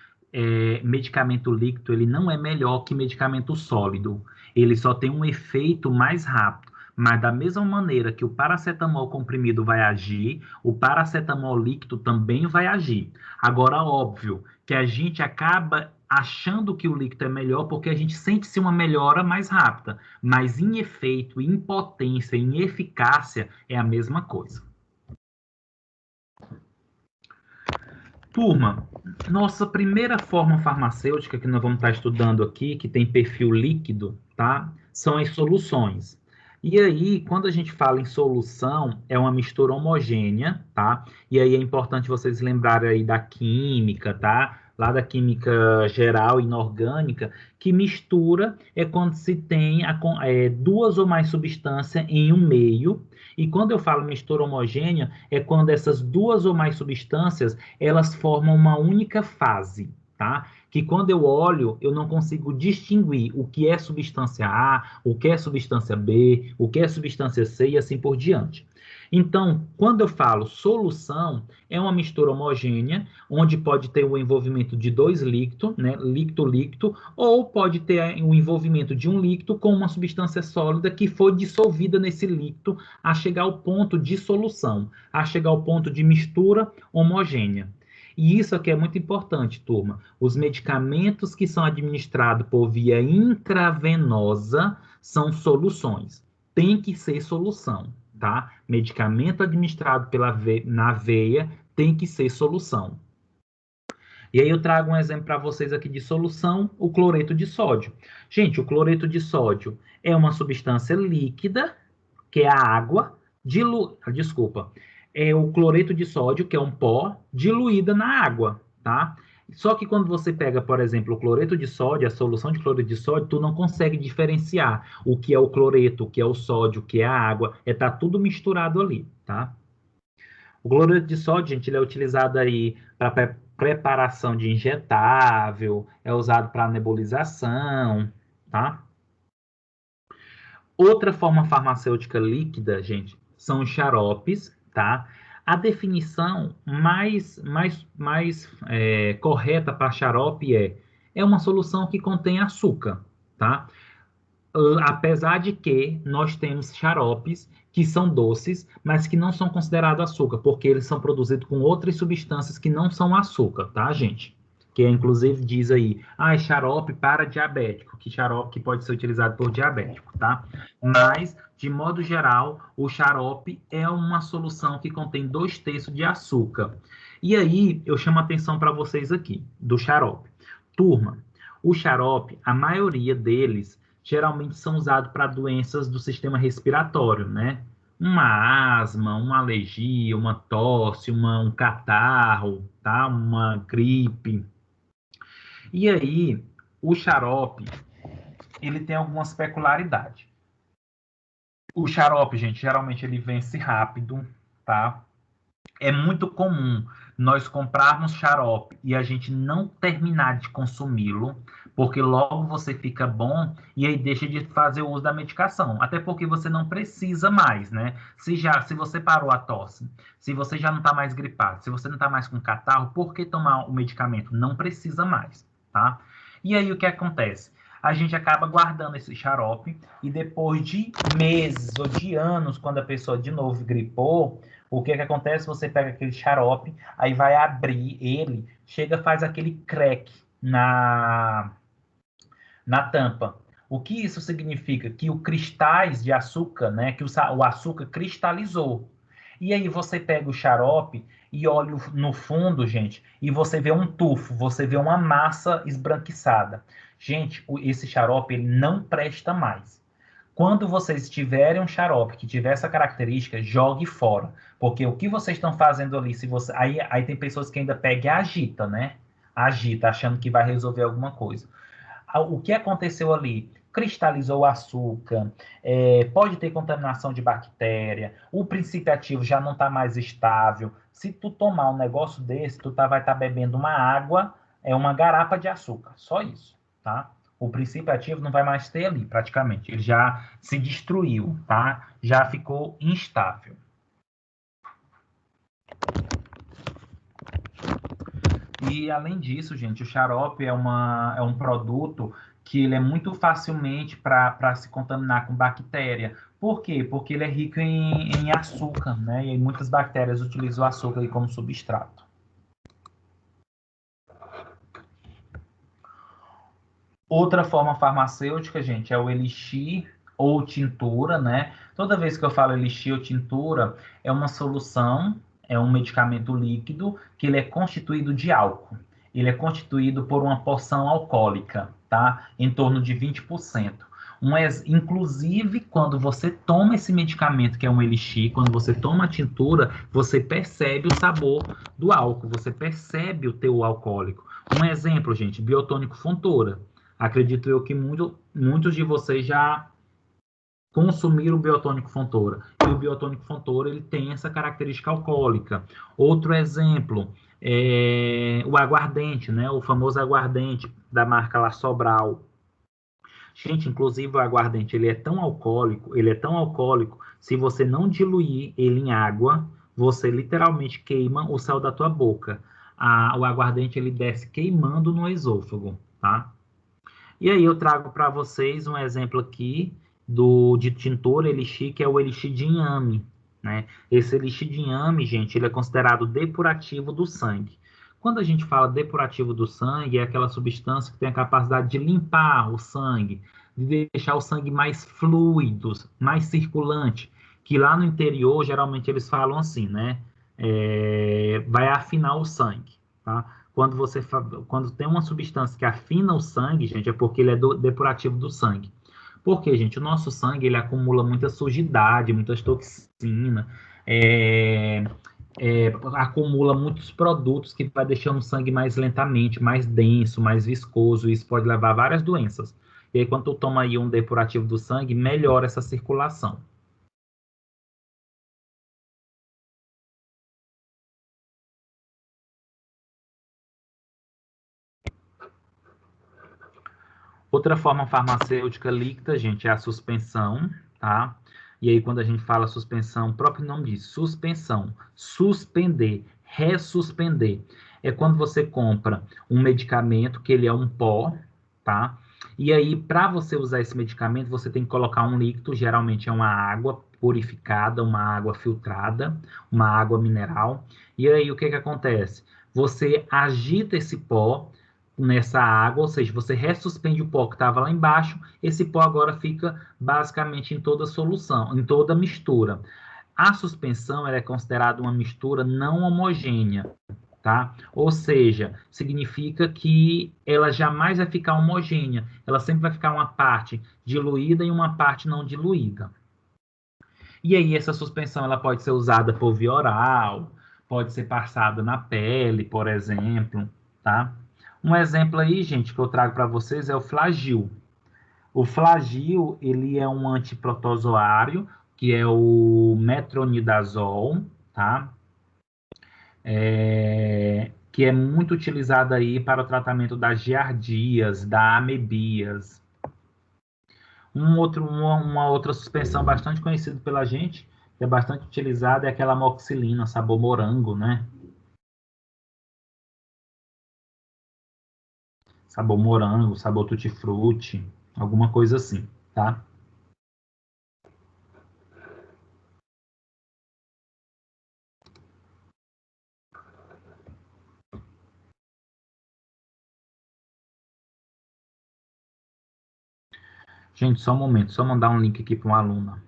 S1: medicamento líquido, ele não é melhor que medicamento sólido. Ele só tem um efeito mais rápido. Mas da mesma maneira que o paracetamol comprimido vai agir, o paracetamol líquido também vai agir. Agora, óbvio que a gente acaba achando que o líquido é melhor porque a gente sente-se uma melhora mais rápida. Mas em efeito, em potência, em eficácia, é a mesma coisa. Turma, nossa primeira forma farmacêutica que nós vamos estar estudando aqui, que tem perfil líquido, tá? São as soluções. E aí, quando a gente fala em solução, é uma mistura homogênea, tá? E aí é importante vocês lembrarem aí da química, tá? Lá da química geral inorgânica, que mistura é quando se tem duas ou mais substâncias em um meio. E quando eu falo mistura homogênea, é quando essas duas ou mais substâncias elas formam uma única fase, tá? Que quando eu olho, eu não consigo distinguir o que é substância A, o que é substância B, o que é substância C e assim por diante. Então, quando eu falo solução, é uma mistura homogênea, onde pode ter o envolvimento de dois líquidos, né, líquido-líquido, ou pode ter o envolvimento de um líquido com uma substância sólida que foi dissolvida nesse líquido a chegar ao ponto de solução, a chegar ao ponto de mistura homogênea. E isso aqui é muito importante, turma. Os medicamentos que são administrados por via intravenosa são soluções. Tem que ser solução, tá? Medicamento administrado na veia tem que ser solução. E aí eu trago um exemplo para vocês aqui de solução, o cloreto de sódio. Gente, o cloreto de sódio é uma substância líquida, que é a água, é o cloreto de sódio, que é um pó, diluída na água, tá? Só que quando você pega, por exemplo, o cloreto de sódio, a solução de cloreto de sódio, tu não consegue diferenciar o que é o cloreto, o que é o sódio, o que é a água, tá tudo misturado ali, tá? O cloreto de sódio, gente, ele é utilizado aí para preparação de injetável, é usado para nebulização, tá? Outra forma farmacêutica líquida, gente, são os xaropes, tá? A definição mais correta para xarope é uma solução que contém açúcar, tá? Apesar de que nós temos xaropes que são doces, mas que não são considerados açúcar, porque eles são produzidos com outras substâncias que não são açúcar, tá, gente? Que inclusive diz aí, é xarope para diabético, que xarope que pode ser utilizado por diabético, tá? Mas, de modo geral, o xarope é uma solução que contém 2/3 de açúcar. E aí, eu chamo a atenção para vocês aqui, do xarope. Turma, o xarope, a maioria deles, geralmente são usados para doenças do sistema respiratório, né? Uma asma, uma alergia, uma tosse, um catarro, tá? Uma gripe. E aí, o xarope, ele tem algumas peculiaridades. O xarope, gente, geralmente ele vence rápido, tá? É muito comum nós comprarmos xarope e a gente não terminar de consumi-lo, porque logo você fica bom e aí deixa de fazer o uso da medicação. Até porque você não precisa mais, né? Se você parou a tosse, se você já não está mais gripado, se você não está mais com catarro, por que tomar o medicamento? Não precisa mais, tá? E aí o que acontece? A gente acaba guardando esse xarope e depois de meses ou de anos, quando a pessoa de novo gripou, o que acontece? Você pega aquele xarope, aí vai abrir ele, faz aquele crack na tampa. O que isso significa? Que os cristais de açúcar, né? Que o açúcar cristalizou. E aí você pega o xarope e olha no fundo, gente, e você vê um tufo, você vê uma massa esbranquiçada. Gente, esse xarope ele não presta mais. Quando vocês tiverem um xarope que tiver essa característica, jogue fora. Porque o que vocês estão fazendo ali, aí tem pessoas que ainda pegam e agita, né? Agita, achando que vai resolver alguma coisa. O que aconteceu ali? Cristalizou o açúcar, pode ter contaminação de bactéria, o princípio ativo já não está mais estável. Se tu tomar um negócio desse, vai estar bebendo uma água, uma garapa de açúcar, só isso, tá? o princípio ativo não vai mais ter ali, praticamente. Ele já se destruiu, tá? Já ficou instável. E, além disso, gente, o xarope é um produto que ele é muito facilmente para se contaminar com bactéria. Por quê? Porque ele é rico em açúcar, né? E muitas bactérias utilizam o açúcar aí como substrato. Outra forma farmacêutica, gente, é o elixir ou tintura, né? Toda vez que eu falo elixir ou tintura, é uma solução, é um medicamento líquido que ele é constituído de álcool. Ele é constituído por uma porção alcoólica, tá? Em torno de 20%. Inclusive, quando você toma esse medicamento, que é um elixir, quando você toma a tintura, você percebe o sabor do álcool, você percebe o teor alcoólico. Um exemplo, gente, biotônico Fontoura. Acredito eu que muitos de vocês já consumiram o biotônico Fontoura. E o biotônico Fontoura, ele tem essa característica alcoólica. Outro exemplo é o aguardente, né? O famoso aguardente da marca La Sobral. Gente, inclusive o aguardente, ele é tão alcoólico, se você não diluir ele em água, você literalmente queima o céu da tua boca. O aguardente, ele desce queimando no esôfago, tá? E aí eu trago para vocês um exemplo aqui de tintura elixir, que é o elixir de inhame, né? Esse elixir de inhame, gente, ele é considerado depurativo do sangue. Quando a gente fala depurativo do sangue, é aquela substância que tem a capacidade de limpar o sangue, de deixar o sangue mais fluido, mais circulante, que lá no interior, geralmente eles falam assim, né? Vai afinar o sangue, tá? Quando tem uma substância que afina o sangue, gente, é porque ele é depurativo do sangue. Por quê, gente? O nosso sangue, ele acumula muita sujidade, muitas toxinas, acumula muitos produtos que vai deixando o sangue mais lentamente, mais denso, mais viscoso, e isso pode levar a várias doenças. E aí, quando tu toma aí um depurativo do sangue, melhora essa circulação. Outra forma farmacêutica líquida, gente, é a suspensão, tá? E aí, quando a gente fala suspensão, o próprio nome diz suspensão, suspender, ressuspender. É quando você compra um medicamento que ele é um pó, tá? E aí, para você usar esse medicamento, você tem que colocar um líquido, geralmente é uma água purificada, uma água filtrada, uma água mineral. E aí, o que que acontece? Você agita esse pó nessa água, ou seja, você ressuspende o pó que estava lá embaixo, esse pó agora fica basicamente em toda a solução, em toda a mistura. A suspensão ela é considerada uma mistura não homogênea, tá? Ou seja, significa que ela jamais vai ficar homogênea, ela sempre vai ficar uma parte diluída e uma parte não diluída. E aí essa suspensão ela pode ser usada por via oral, pode ser passada na pele, por exemplo, tá? Um exemplo aí, gente, que eu trago para vocês é o Flagyl. O Flagyl, ele é um antiprotozoário, que é o metronidazol, tá? Que é muito utilizado aí para o tratamento das giardias, da amebias. Uma outra suspensão bastante conhecida pela gente, que é bastante utilizada, é aquela amoxicilina, sabor morango, né? Sabor morango, sabor tutti-frutti, alguma coisa assim, tá? Gente, só um momento, só mandar um link aqui para uma aluna.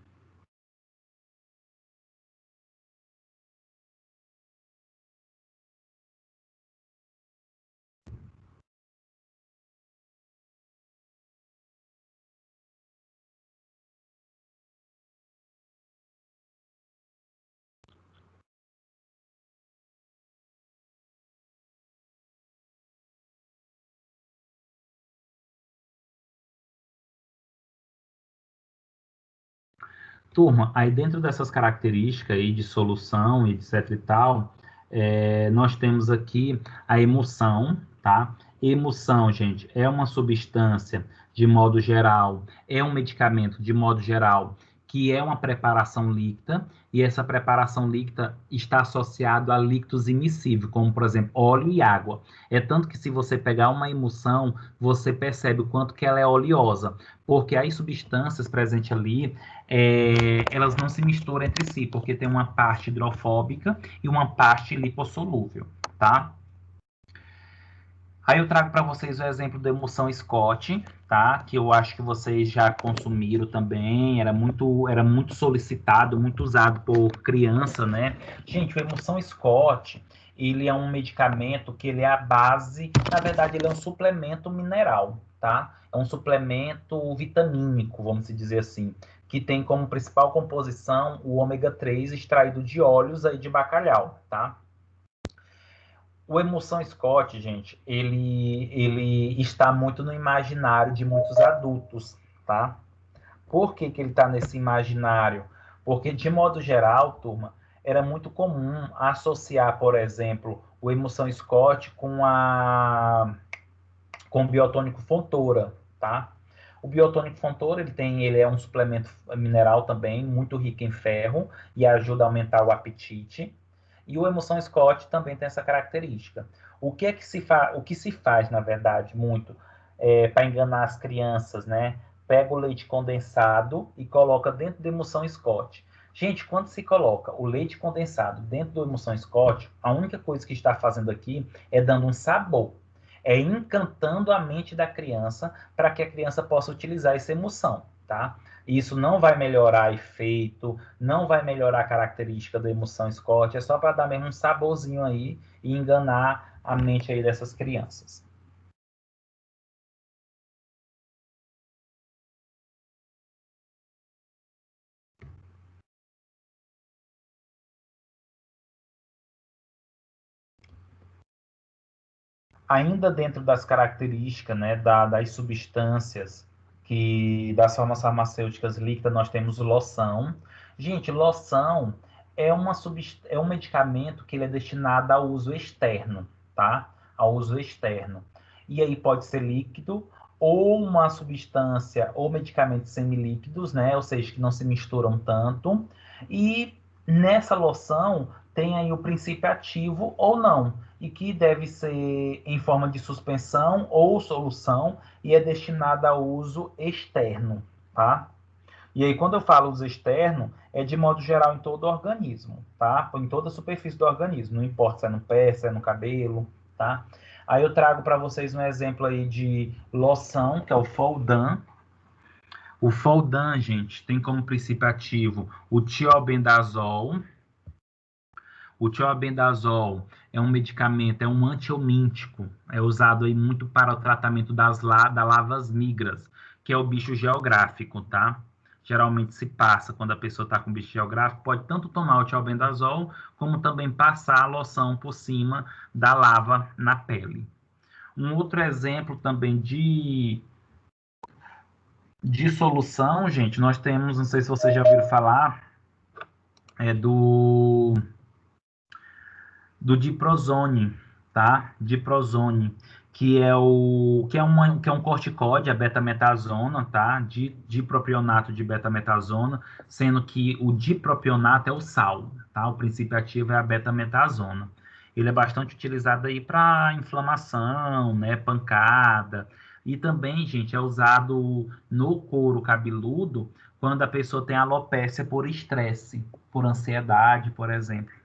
S1: Turma, aí dentro dessas características aí de solução e etc e tal, nós temos aqui a emulsão, tá? Emulsão, gente, é uma substância de modo geral, é um medicamento, de modo geral, que é uma preparação líquida, e essa preparação líquida está associada a líquidos immiscíveis, como, por exemplo, óleo e água. É tanto que se você pegar uma emulsão, você percebe o quanto que ela é oleosa, porque as substâncias presentes ali, elas não se misturam entre si, porque tem uma parte hidrofóbica e uma parte lipossolúvel, tá? Aí eu trago para vocês o exemplo da emulsão Scott, tá? Que eu acho que vocês já consumiram também, era muito solicitado, muito usado por criança, né? Gente, a emulsão Scott, ele é um medicamento que ele é a base, na verdade, ele é um suplemento mineral, tá? É um suplemento vitamínico, vamos dizer assim, que tem como principal composição o ômega 3 extraído de óleos aí de bacalhau, tá? O emulsão Scott, gente, ele está muito no imaginário de muitos adultos, tá? Por que ele está nesse imaginário? Porque, de modo geral, turma, era muito comum associar, por exemplo, o emulsão Scott com o biotônico Fontoura, tá? O biotônico Fontoura, ele é um suplemento mineral também, muito rico em ferro, e ajuda a aumentar o apetite. E o emulsão Scott também tem essa característica. O que se faz, na verdade, muito para enganar as crianças, né? Pega o leite condensado e coloca dentro da emulsão Scott. Gente, quando se coloca o leite condensado dentro da emulsão Scott, a única coisa que está fazendo aqui é dando um sabor. É encantando a mente da criança para que a criança possa utilizar essa emulsão, tá? Isso não vai melhorar efeito, não vai melhorar a característica da emulsão Scott, é só para dar mesmo um saborzinho aí e enganar a mente aí dessas crianças. Ainda dentro das características, né, das substâncias das formas farmacêuticas líquidas, nós temos loção. Gente, loção é um medicamento que ele é destinado ao uso externo, tá? Ao uso externo. E aí pode ser líquido ou uma substância ou medicamentos semilíquidos, né? Ou seja, que não se misturam tanto. E nessa loção tem aí o princípio ativo ou não, e que deve ser em forma de suspensão ou solução e é destinada a uso externo, tá? E aí, quando eu falo uso externo, é de modo geral em todo o organismo, tá? Em toda a superfície do organismo, não importa se é no pé, se é no cabelo, tá? Aí eu trago para vocês um exemplo aí de loção, que é o Foldan. O Foldan, gente, tem como princípio ativo o tiobendazol. O tiobendazol é um medicamento, é um antiomíntico, é usado aí muito para o tratamento das lavas migras, que é o bicho geográfico, tá? Geralmente se passa quando a pessoa está com bicho geográfico, pode tanto tomar o tiobendazol, como também passar a loção por cima da lava na pele. Um outro exemplo também de solução, gente, nós temos, não sei se vocês já ouviram falar, do diprozone, tá? Diprozone, que é um corticóide, a betametasona, tá? Dipropionato de betametasona, sendo que o dipropionato é o sal, tá? O princípio ativo é a betametasona. Ele é bastante utilizado aí para inflamação, né? Pancada. E também, gente, é usado no couro cabeludo quando a pessoa tem alopécia por estresse, por ansiedade, por exemplo.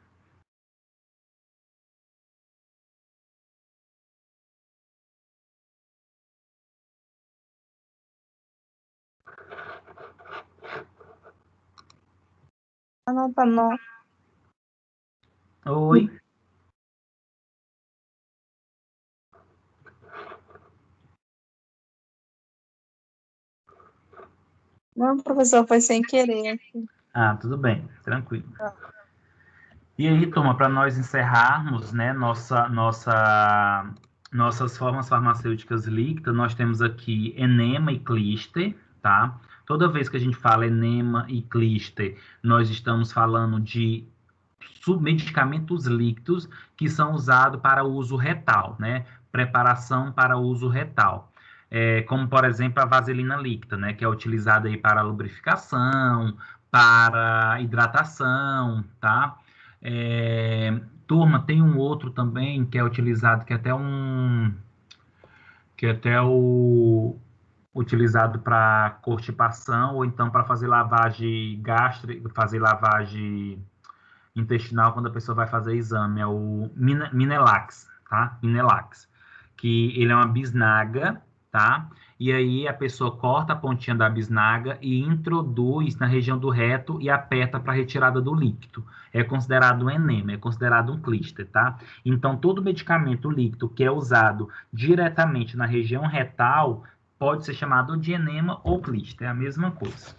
S3: Não, tá não.
S1: Oi.
S3: Não, professor, foi sem querer.
S1: Ah, tudo bem, tranquilo. E aí, turma, para nós encerrarmos, né, nossas formas farmacêuticas líquidas, nós temos aqui enema e clíster, tá? Toda vez que a gente fala enema e clíster, nós estamos falando de medicamentos líquidos que são usados para uso retal, né? Preparação para uso retal. como, por exemplo, a vaselina líquida, né, que é utilizada aí para lubrificação, para hidratação, tá? Turma, tem um outro também que é utilizado, utilizado para constipação ou então para fazer lavagem gástrica, fazer lavagem intestinal quando a pessoa vai fazer exame, é o Minelax, tá? Minelax, que ele é uma bisnaga, tá? E aí a pessoa corta a pontinha da bisnaga e introduz na região do reto e aperta para retirada do líquido. É considerado um enema, é considerado um clíster, tá? Então, todo medicamento líquido que é usado diretamente na região retal pode ser chamado de enema ou clíster, é a mesma coisa.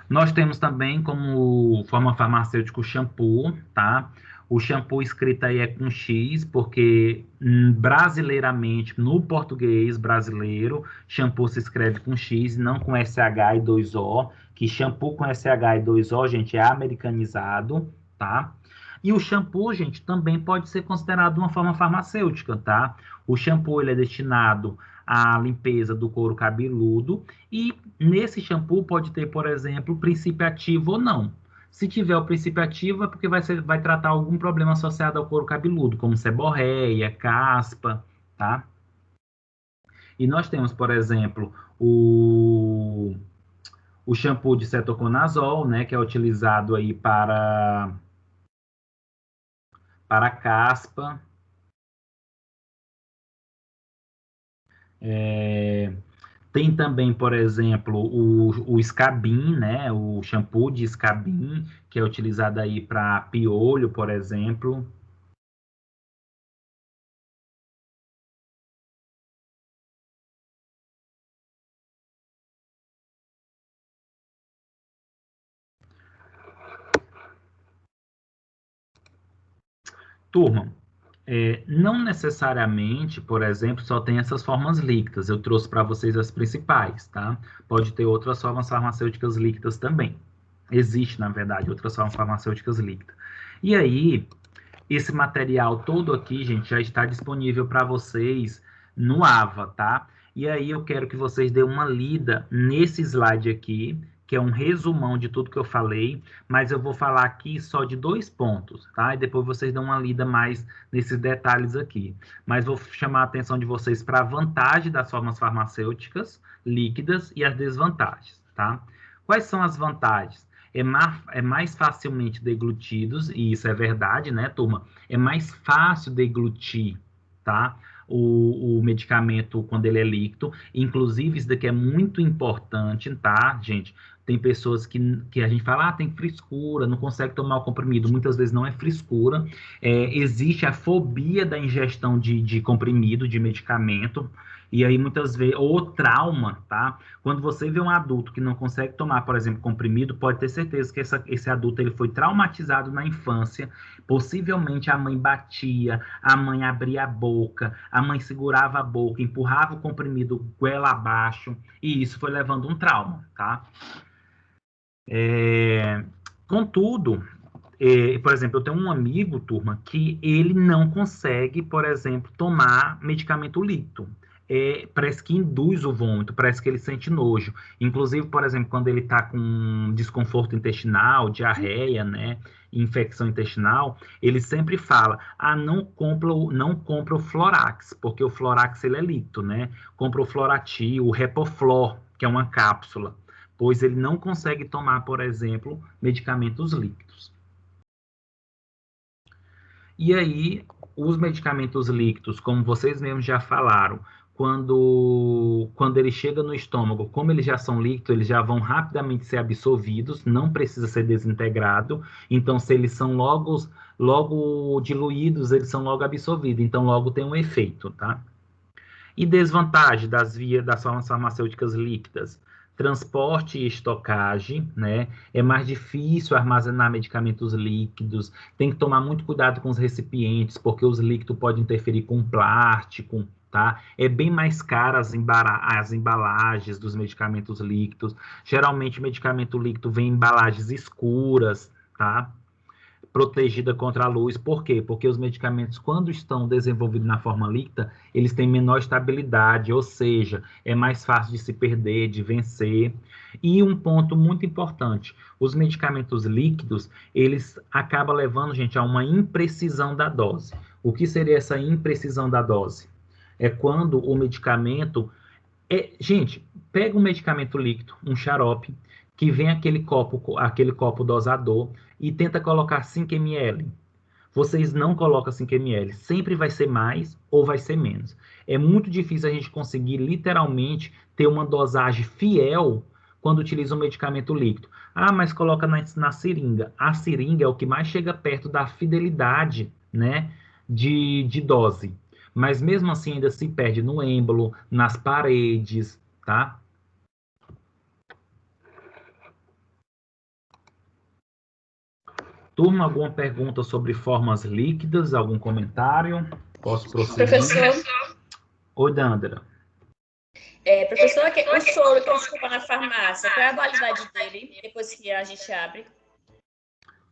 S1: Nós temos também como forma farmacêutica o shampoo, tá? O shampoo escrito aí é com X, porque brasileiramente, no português brasileiro, shampoo se escreve com X, não com SH e 2O, que shampoo com SH e 2O, gente, é americanizado, tá? E o shampoo, gente, também pode ser considerado uma forma farmacêutica, tá? O shampoo, ele é destinado à limpeza do couro cabeludo e nesse shampoo pode ter, por exemplo, princípio ativo ou não. Se tiver o princípio ativo, é porque vai tratar algum problema associado ao couro cabeludo, como seborreia, caspa, tá? E nós temos, por exemplo, o shampoo de cetoconazol, né, que é utilizado aí para caspa. Tem também, por exemplo, o Scabin, né? O shampoo de Scabin, que é utilizado aí para piolho, por exemplo. Turma, não necessariamente, por exemplo, só tem essas formas líquidas. Eu trouxe para vocês as principais, tá? Pode ter outras formas farmacêuticas líquidas também. Existe, na verdade, outras formas farmacêuticas líquidas. E aí, esse material todo aqui, gente, já está disponível para vocês no AVA, tá? E aí eu quero que vocês dêem uma lida nesse slide aqui, que é um resumão de tudo que eu falei, mas eu vou falar aqui só de 2 pontos, tá? E depois vocês dão uma lida mais nesses detalhes aqui. Mas vou chamar a atenção de vocês para a vantagem das formas farmacêuticas líquidas e as desvantagens, tá? Quais são as vantagens? É mais facilmente deglutidos, e isso é verdade, né, turma? É mais fácil deglutir, tá? O medicamento quando ele é líquido. Inclusive, isso daqui é muito importante, tá, gente? Tem pessoas que a gente fala, tem frescura, não consegue tomar o comprimido. Muitas vezes não é frescura. Existe a fobia da ingestão de comprimido, de medicamento. E aí, muitas vezes, ou trauma, tá? Quando você vê um adulto que não consegue tomar, por exemplo, comprimido, pode ter certeza que esse adulto ele foi traumatizado na infância. Possivelmente a mãe batia, a mãe abria a boca, a mãe segurava a boca, empurrava o comprimido goela abaixo, e isso foi levando um trauma, tá? Contudo, por exemplo, eu tenho um amigo, turma, que ele não consegue, por exemplo, tomar medicamento líquido. Parece que induz o vômito, parece que ele sente nojo. Inclusive, por exemplo, quando ele está com desconforto intestinal, diarreia, né, infecção intestinal, ele sempre fala, não compra o Florax, porque o Florax ele é líquido, né? Compra o Floratil, o Repoflor, que é uma cápsula, pois ele não consegue tomar, por exemplo, medicamentos líquidos. E aí, os medicamentos líquidos, como vocês mesmos já falaram, quando ele chega no estômago, como eles já são líquidos, eles já vão rapidamente ser absorvidos, não precisa ser desintegrado. Então, se eles são logo diluídos, eles são logo absorvidos. Então, logo tem um efeito, tá? E desvantagem das formas farmacêuticas líquidas? Transporte e estocagem, né? É mais difícil armazenar medicamentos líquidos, tem que tomar muito cuidado com os recipientes, porque os líquidos podem interferir com plástico, tá? É bem mais caro as embalagens dos medicamentos líquidos. Geralmente, o medicamento líquido vem em embalagens escuras, tá? protegida contra a luz. Por quê? Porque os medicamentos, quando estão desenvolvidos na forma líquida, eles têm menor estabilidade, ou seja, é mais fácil de se perder, de vencer. E um ponto muito importante, os medicamentos líquidos, eles acabam levando, gente, a uma imprecisão da dose. O que seria essa imprecisão da dose? É quando o medicamento... gente, pega um medicamento líquido, um xarope, que vem aquele copo dosador, e tenta colocar 5 ml. Vocês não colocam 5 ml. Sempre vai ser mais ou vai ser menos. É muito difícil a gente conseguir, literalmente, ter uma dosagem fiel quando utiliza um medicamento líquido. Ah, mas coloca na seringa. A seringa é o que mais chega perto da fidelidade, né, de dose. Mas mesmo assim ainda se perde no êmbolo, nas paredes, tá? Turma, alguma pergunta sobre formas líquidas? Algum comentário? Posso prosseguir?
S7: Professor,
S1: Oi, Dandra.
S7: professor, o soro que a gente compra na farmácia, qual é a validade dele depois que a gente abre?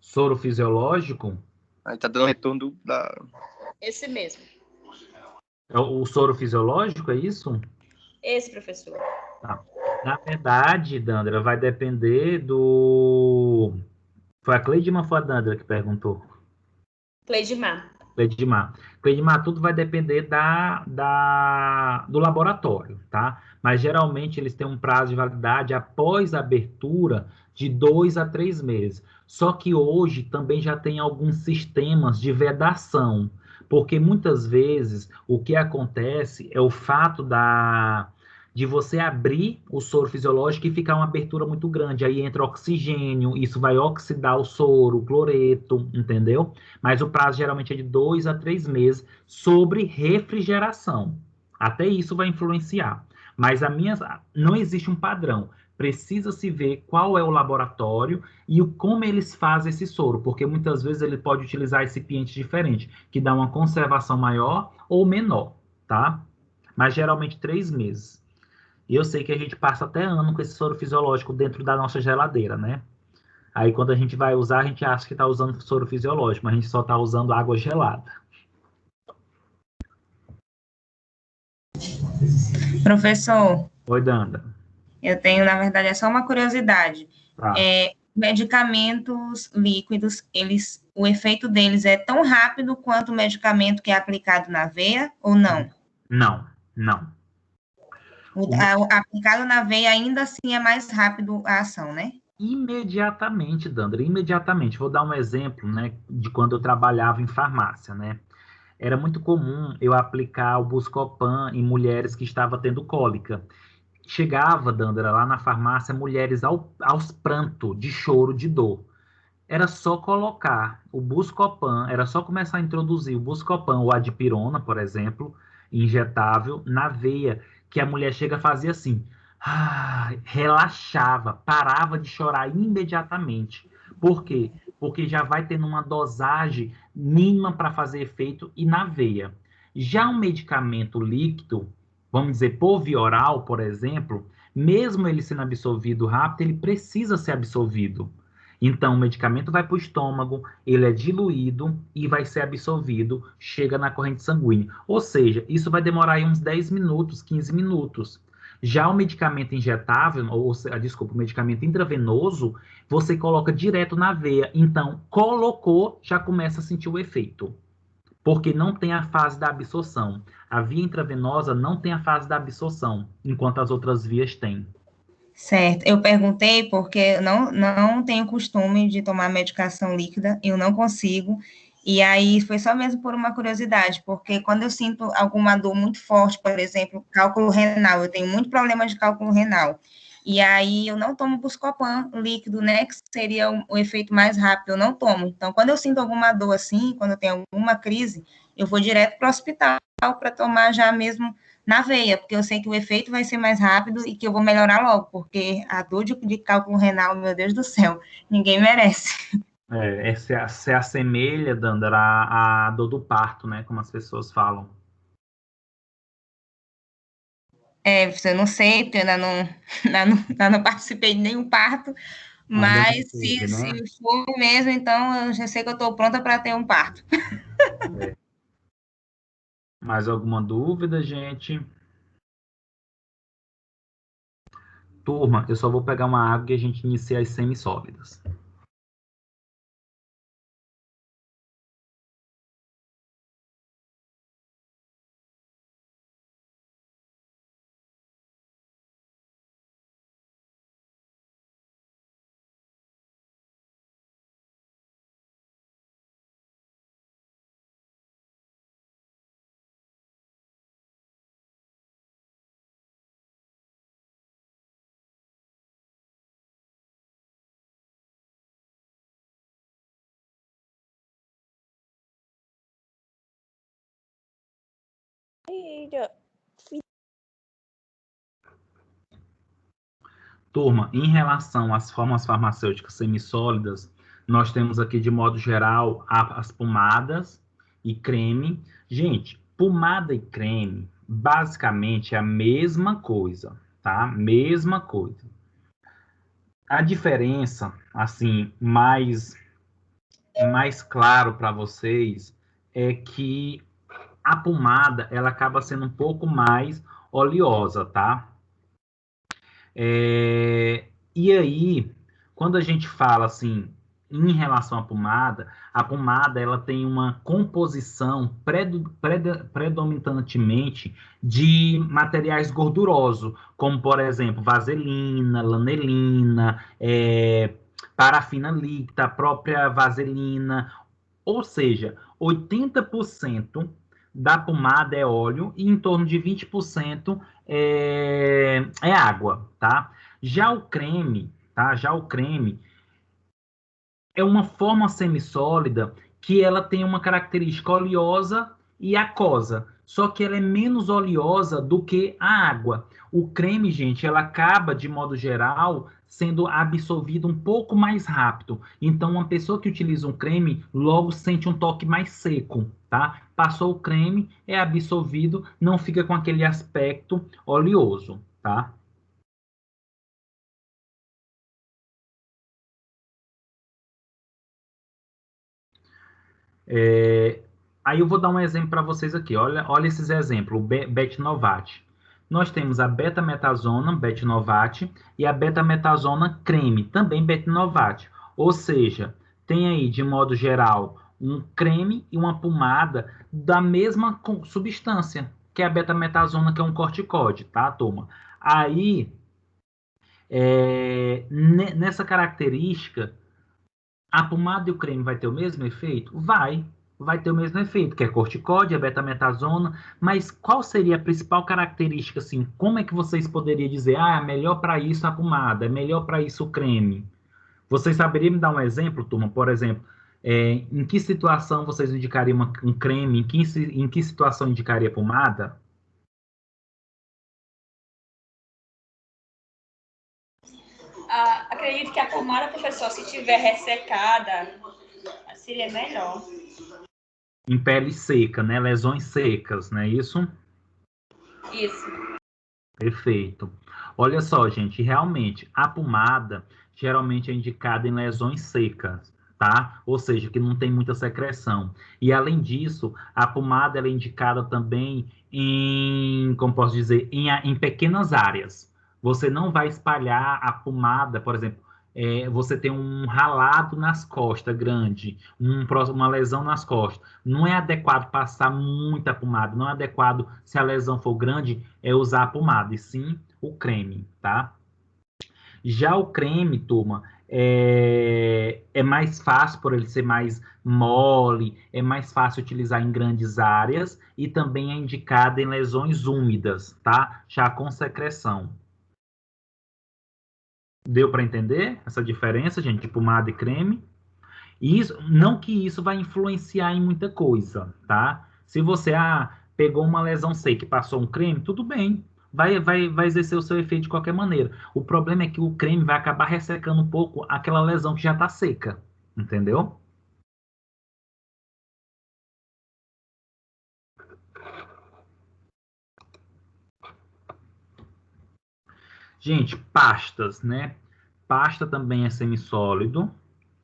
S1: Soro fisiológico?
S8: Aí tá dando retorno da...
S7: Esse mesmo.
S1: É o soro fisiológico, é isso?
S7: Esse, professor.
S1: Tá. Na verdade, Dandra, vai depender do... Foi a Cleidman ou foi a Dandra que perguntou?
S7: Cleidmar.
S1: Cleidmar, tudo vai depender do laboratório, tá? Mas geralmente eles têm um prazo de validade após a abertura de 2 a 3 meses. Só que hoje também já tem alguns sistemas de vedação, porque muitas vezes o que acontece é o fato de você abrir o soro fisiológico e ficar uma abertura muito grande. Aí entra oxigênio, isso vai oxidar o soro, o cloreto, entendeu? Mas o prazo geralmente é de 2 a 3 meses sobre refrigeração. Até isso vai influenciar. Mas não existe um padrão. Precisa se ver qual é o laboratório e como eles fazem esse soro, porque muitas vezes ele pode utilizar recipientes diferentes, que dá uma conservação maior ou menor, tá? Mas geralmente 3 meses. E eu sei que a gente passa até ano com esse soro fisiológico dentro da nossa geladeira, né? Aí quando a gente vai usar, a gente acha que está usando soro fisiológico, mas a gente só está usando água gelada.
S4: Professor,
S1: Oi, Danda.
S4: eu tenho, na verdade, é só uma curiosidade.
S1: Tá.
S4: Medicamentos líquidos, o efeito deles é tão rápido quanto o medicamento que é aplicado na veia ou não?
S1: Não.
S4: Aplicado na veia ainda assim é mais rápido a ação, né?
S1: Imediatamente, Dandra, imediatamente. Vou dar um exemplo, né, de quando eu trabalhava em farmácia, né? Era muito comum eu aplicar o Buscopan em mulheres que estavam tendo cólica. Chegava, Dandra, lá na farmácia, mulheres aos prantos, de choro, de dor. Era só colocar o Buscopan, era só começar a introduzir o Buscopan ou a dipirona, por exemplo, injetável, na veia, que a mulher chega e fazia assim, relaxava, parava de chorar imediatamente. Por quê? Porque já vai tendo uma dosagem mínima para fazer efeito e na veia. Já um medicamento líquido, vamos dizer, por via oral, por exemplo, mesmo ele sendo absorvido rápido, ele precisa ser absorvido. Então, o medicamento vai para o estômago, ele é diluído e vai ser absorvido, chega na corrente sanguínea. Ou seja, isso vai demorar aí uns 10 minutos, 15 minutos. Já o medicamento injetável, o medicamento intravenoso, você coloca direto na veia. Então, colocou, já começa a sentir o efeito. Porque não tem a fase da absorção. A via intravenosa não tem a fase da absorção, enquanto as outras vias têm.
S4: Certo. Eu perguntei porque eu não tenho costume de tomar medicação líquida, eu não consigo. E aí foi só mesmo por uma curiosidade, porque quando eu sinto alguma dor muito forte, por exemplo, cálculo renal, eu tenho muito problema de cálculo renal. E aí eu não tomo Buscopan líquido, né, que seria o efeito mais rápido, eu não tomo. Então, quando eu sinto alguma dor assim, quando eu tenho alguma crise, eu vou direto para o hospital para tomar já mesmo na veia, porque eu sei que o efeito vai ser mais rápido e que eu vou melhorar logo, porque a dor de cálculo renal, meu Deus do céu, ninguém merece.
S1: Se assemelha, Dandara, à dor do parto, né, como as pessoas falam.
S4: Eu não sei, porque eu ainda não participei de nenhum parto,
S1: Ainda não
S4: Mas
S1: teve,
S4: se
S1: né?
S4: for mesmo, então eu já sei que eu estou pronta para ter um parto.
S1: Mais alguma dúvida, gente? Turma, eu só vou pegar uma água e a gente inicia as semissólidas.
S2: Filha,
S1: Turma, em relação às formas farmacêuticas semissólidas, nós temos aqui, de modo geral, as pomadas e creme. Gente, pomada e creme, basicamente, é a mesma coisa, tá? Mesma coisa. A diferença, assim, mais claro para vocês, é que a pomada, ela acaba sendo um pouco mais oleosa, tá? E aí, quando a gente fala assim, em relação à pomada, a pomada ela tem uma composição predominantemente de materiais gordurosos, como, por exemplo, vaselina, lanelina, parafina líquida, a própria vaselina. Ou seja, 80% da pomada é óleo e em torno de 20% é água, tá? Já o creme, tá? Já o creme é uma forma semissólida que ela tem uma característica oleosa e aquosa, só que ela é menos oleosa do que a água. O creme, gente, ela acaba, de modo geral, sendo absorvido um pouco mais rápido. Então, uma pessoa que utiliza um creme logo sente um toque mais seco, tá? Passou o creme, é absorvido, não fica com aquele aspecto oleoso, tá? Aí eu vou dar um exemplo para vocês aqui. Olha esses exemplos, o Betnovate. Nós temos a betametasona, Betnovate, e a betametasona creme, também Betnovate. Ou seja, tem aí, de modo geral, um creme e uma pomada da mesma substância, que é a betametasona, que é um corticóide, tá, turma? Aí, nessa característica, a pomada e o creme vai ter o mesmo efeito? Vai ter o mesmo efeito, que é corticóide, é betametasona, mas qual seria a principal característica, assim, como é que vocês poderiam dizer, é melhor para isso a pomada, é melhor para isso o creme? Vocês saberiam me dar um exemplo, turma? Por exemplo, em que situação vocês indicariam um creme, em que situação indicaria pomada?
S7: Acredito que a pomada, professor, se tiver ressecada, seria melhor.
S1: Em pele seca, né? Lesões secas, não é isso?
S7: Isso.
S1: Perfeito. Olha só, gente, realmente a pomada geralmente é indicada em lesões secas, tá? Ou seja, que não tem muita secreção. E além disso, a pomada ela é indicada também como posso dizer, em pequenas áreas. Você não vai espalhar a pomada, por exemplo, você tem um ralado nas costas grande, uma lesão nas costas. Não é adequado passar muita pomada, não é adequado, se a lesão for grande, usar a pomada, e sim o creme, tá? Já o creme, turma, é mais fácil por ele ser mais mole, é mais fácil utilizar em grandes áreas e também é indicado em lesões úmidas, tá? Já com secreção. Deu para entender essa diferença, gente, de pomada e creme? E isso, não que isso vai influenciar em muita coisa, tá? Se você pegou uma lesão seca e passou um creme, tudo bem. Vai exercer o seu efeito de qualquer maneira. O problema é que o creme vai acabar ressecando um pouco aquela lesão que já está seca. Entendeu? Gente, pastas, né? Pasta também é semissólido,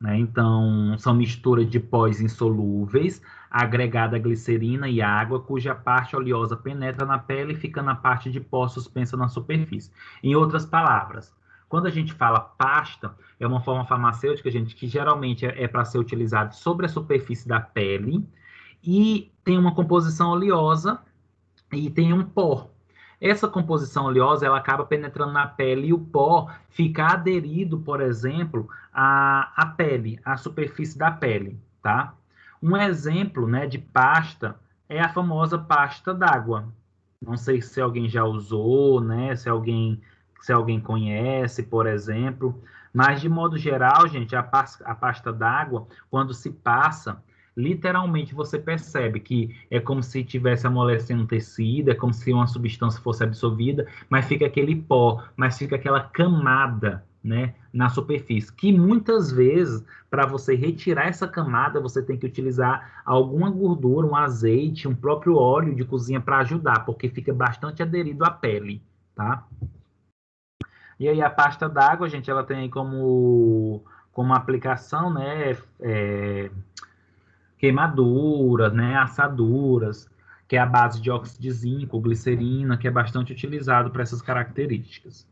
S1: né? Então, são misturas de pós insolúveis, agregada a glicerina e água, cuja parte oleosa penetra na pele e fica na parte de pó suspensa na superfície. Em outras palavras, quando a gente fala pasta, é uma forma farmacêutica, gente, que geralmente é para ser utilizado sobre a superfície da pele e tem uma composição oleosa e tem um pó. Essa composição oleosa, ela acaba penetrando na pele e o pó fica aderido, por exemplo, à pele, à superfície da pele, tá? Um exemplo, né, de pasta é a famosa pasta d'água. Não sei se alguém já usou, né, se alguém conhece, por exemplo, mas de modo geral, gente, a pasta d'água, quando se passa, literalmente você percebe que é como se estivesse amolecendo um tecido, é como se uma substância fosse absorvida, mas fica aquele pó, mas fica aquela camada, né, na superfície, que muitas vezes, para você retirar essa camada, você tem que utilizar alguma gordura, um azeite, um próprio óleo de cozinha para ajudar, porque fica bastante aderido à pele, tá? E aí a pasta d'água, gente, ela tem como aplicação, né, queimaduras, né, assaduras, que é a base de óxido de zinco, glicerina, que é bastante utilizado para essas características.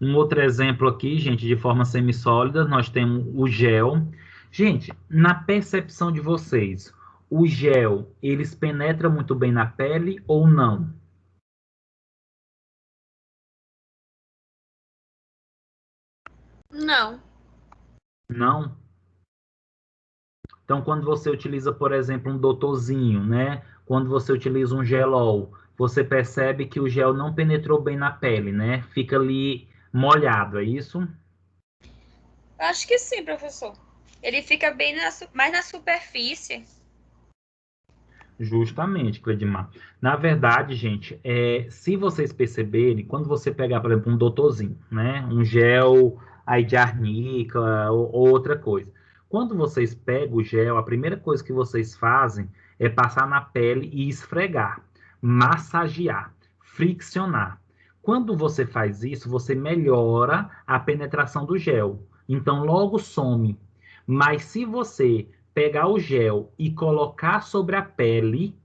S1: Um outro exemplo aqui, gente, de forma semissólida, nós temos o gel. Gente, na percepção de vocês, o gel, eles penetram muito bem na pele ou não?
S5: Não.
S1: Não? Então, quando você utiliza, por exemplo, um doutorzinho, né? Quando você utiliza um gelol, você percebe que o gel não penetrou bem na pele, né? Fica ali molhado, é isso?
S7: Acho que sim, professor. Ele fica bem mais na superfície.
S1: Justamente, Cledimar. Na verdade, gente, se vocês perceberem, quando você pegar, por exemplo, um doutorzinho, né? Um gel aí de arnica ou outra coisa. Quando vocês pegam o gel, a primeira coisa que vocês fazem é passar na pele e esfregar, massagear, friccionar. Quando você faz isso, você melhora a penetração do gel. Então, logo some. Mas se você pegar o gel e colocar sobre a pele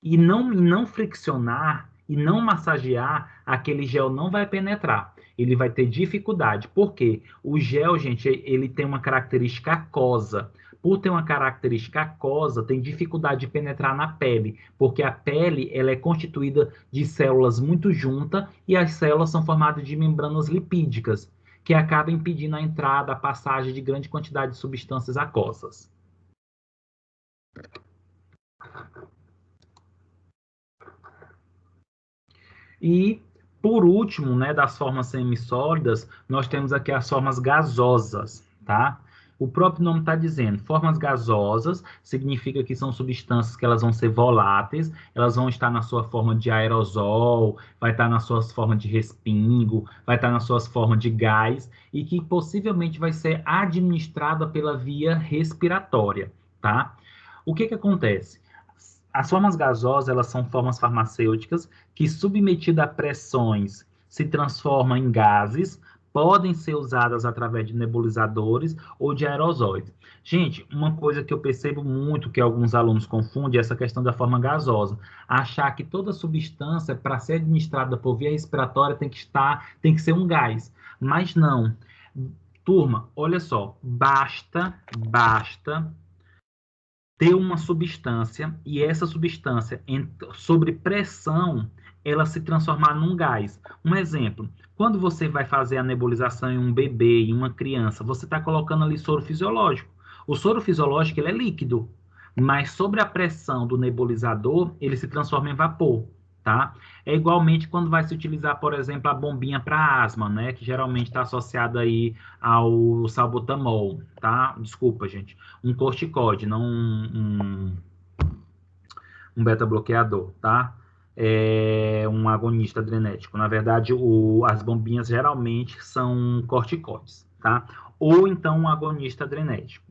S1: e não friccionar e não massagear, aquele gel não vai penetrar. Ele vai ter dificuldade. Por quê? O gel, gente, ele tem uma característica aquosa. Por ter uma característica aquosa, tem dificuldade de penetrar na pele, porque a pele ela é constituída de células muito juntas e as células são formadas de membranas lipídicas, que acabam impedindo a entrada, a passagem de grande quantidade de substâncias aquosas. E, por último, né, das formas semissólidas, nós temos aqui as formas gasosas, tá? O próprio nome está dizendo, formas gasosas significa que são substâncias que elas vão ser voláteis, elas vão estar na sua forma de aerosol, vai estar nas suas formas de respingo, vai estar nas suas formas de gás, e que possivelmente vai ser administrada pela via respiratória, tá? O que acontece? As formas gasosas, elas são formas farmacêuticas que, submetidas a pressões, se transformam em gases, podem ser usadas através de nebulizadores ou de aerosóis. Gente, uma coisa que eu percebo muito que alguns alunos confundem é essa questão da forma gasosa. Achar que toda substância, para ser administrada por via respiratória, tem que ser um gás. Mas não. Turma, olha só, basta ter uma substância e essa substância, sobre pressão, ela se transformar num gás. Um exemplo, quando você vai fazer a nebulização em um bebê, em uma criança, você está colocando ali soro fisiológico. O soro fisiológico ele é líquido, mas sobre a pressão do nebulizador, ele se transforma em vapor. Tá? É igualmente quando vai se utilizar, por exemplo, a bombinha para asma, né? Que geralmente está associada aí ao salbutamol, tá? Desculpa, gente. Um corticoide, não um beta-bloqueador, tá? É um agonista adrenético. Na verdade, as bombinhas geralmente são corticoides, tá? Ou então um agonista adrenético.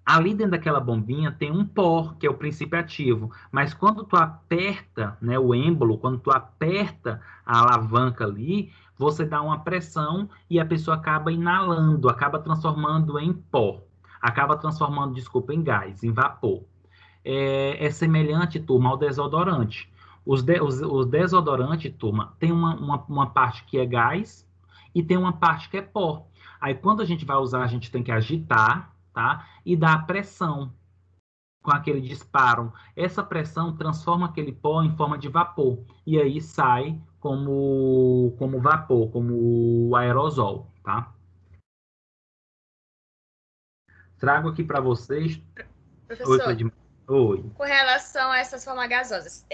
S1: Ali dentro daquela bombinha tem um pó, que é o princípio ativo. Mas quando tu aperta, né, o êmbolo, quando tu aperta a alavanca ali, você dá uma pressão e a pessoa acaba inalando, acaba transformando em pó. Acaba transformando, desculpa, em gás, em vapor. É semelhante, turma, ao desodorante. Os desodorantes, turma, tem uma parte que é gás e tem uma parte que é pó. Aí, quando a gente vai usar, a gente tem que agitar, tá? E dar pressão com aquele disparo. Essa pressão transforma aquele pó em forma de vapor. E aí sai como vapor, como aerosol, tá? Trago aqui para vocês... Oi,
S7: Professor,
S1: Cleide. Oi.
S7: com relação a essas formas gasosas,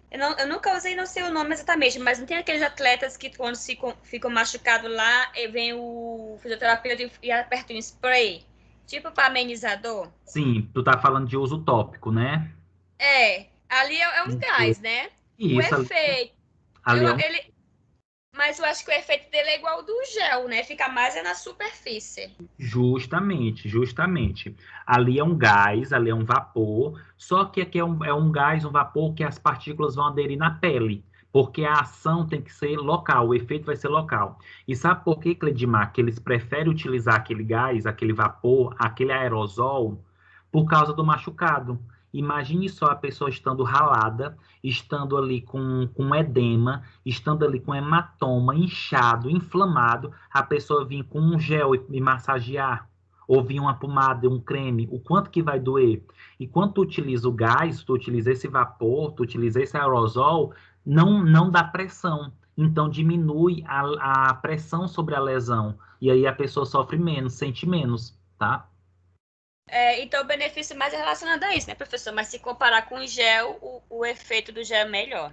S7: eu nunca usei, não sei o nome exatamente, mas não tem aqueles atletas que quando ficam machucados lá, vem o fisioterapeuta e aperta um spray, tipo para amenizador?
S1: Sim, tu tá falando de uso tópico, né?
S7: Ali é um gás, né? O
S1: Isso,
S7: efeito,
S1: ali é um...
S7: mas eu acho que o efeito dele é igual ao do gel, né? Fica mais na superfície.
S1: Justamente, justamente. Ali é um gás, ali é um vapor, só que aqui é um gás, um vapor que as partículas vão aderir na pele, porque a ação tem que ser local, o efeito vai ser local. E sabe por que, Cledimar, que eles preferem utilizar aquele gás, aquele vapor, aquele aerosol, por causa do machucado? Imagine só a pessoa estando ralada, estando ali com edema, estando ali com hematoma, inchado, inflamado, a pessoa vir com um gel e massagear, ou vir uma pomada, um creme, o quanto que vai doer? E quando tu utiliza o gás, tu utiliza esse vapor, tu utiliza esse aerosol, não dá pressão. Então diminui a pressão sobre a lesão. E aí a pessoa sofre menos, sente menos, tá?
S7: Então, o benefício mais é relacionado a isso, né, professor? Mas se comparar com o gel, o efeito do gel é melhor,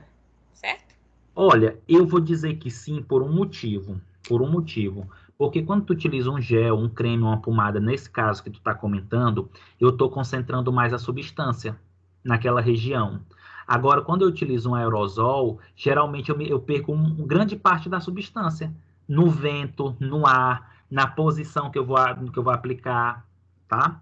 S7: certo?
S1: Olha, eu vou dizer que sim por um motivo. Por um motivo. Porque quando tu utiliza um gel, um creme, uma pomada, nesse caso que tu está comentando, eu estou concentrando mais a substância naquela região. Agora, quando eu utilizo um aerosol, geralmente eu perco grande parte da substância. No vento, no ar, na posição que eu vou aplicar, tá?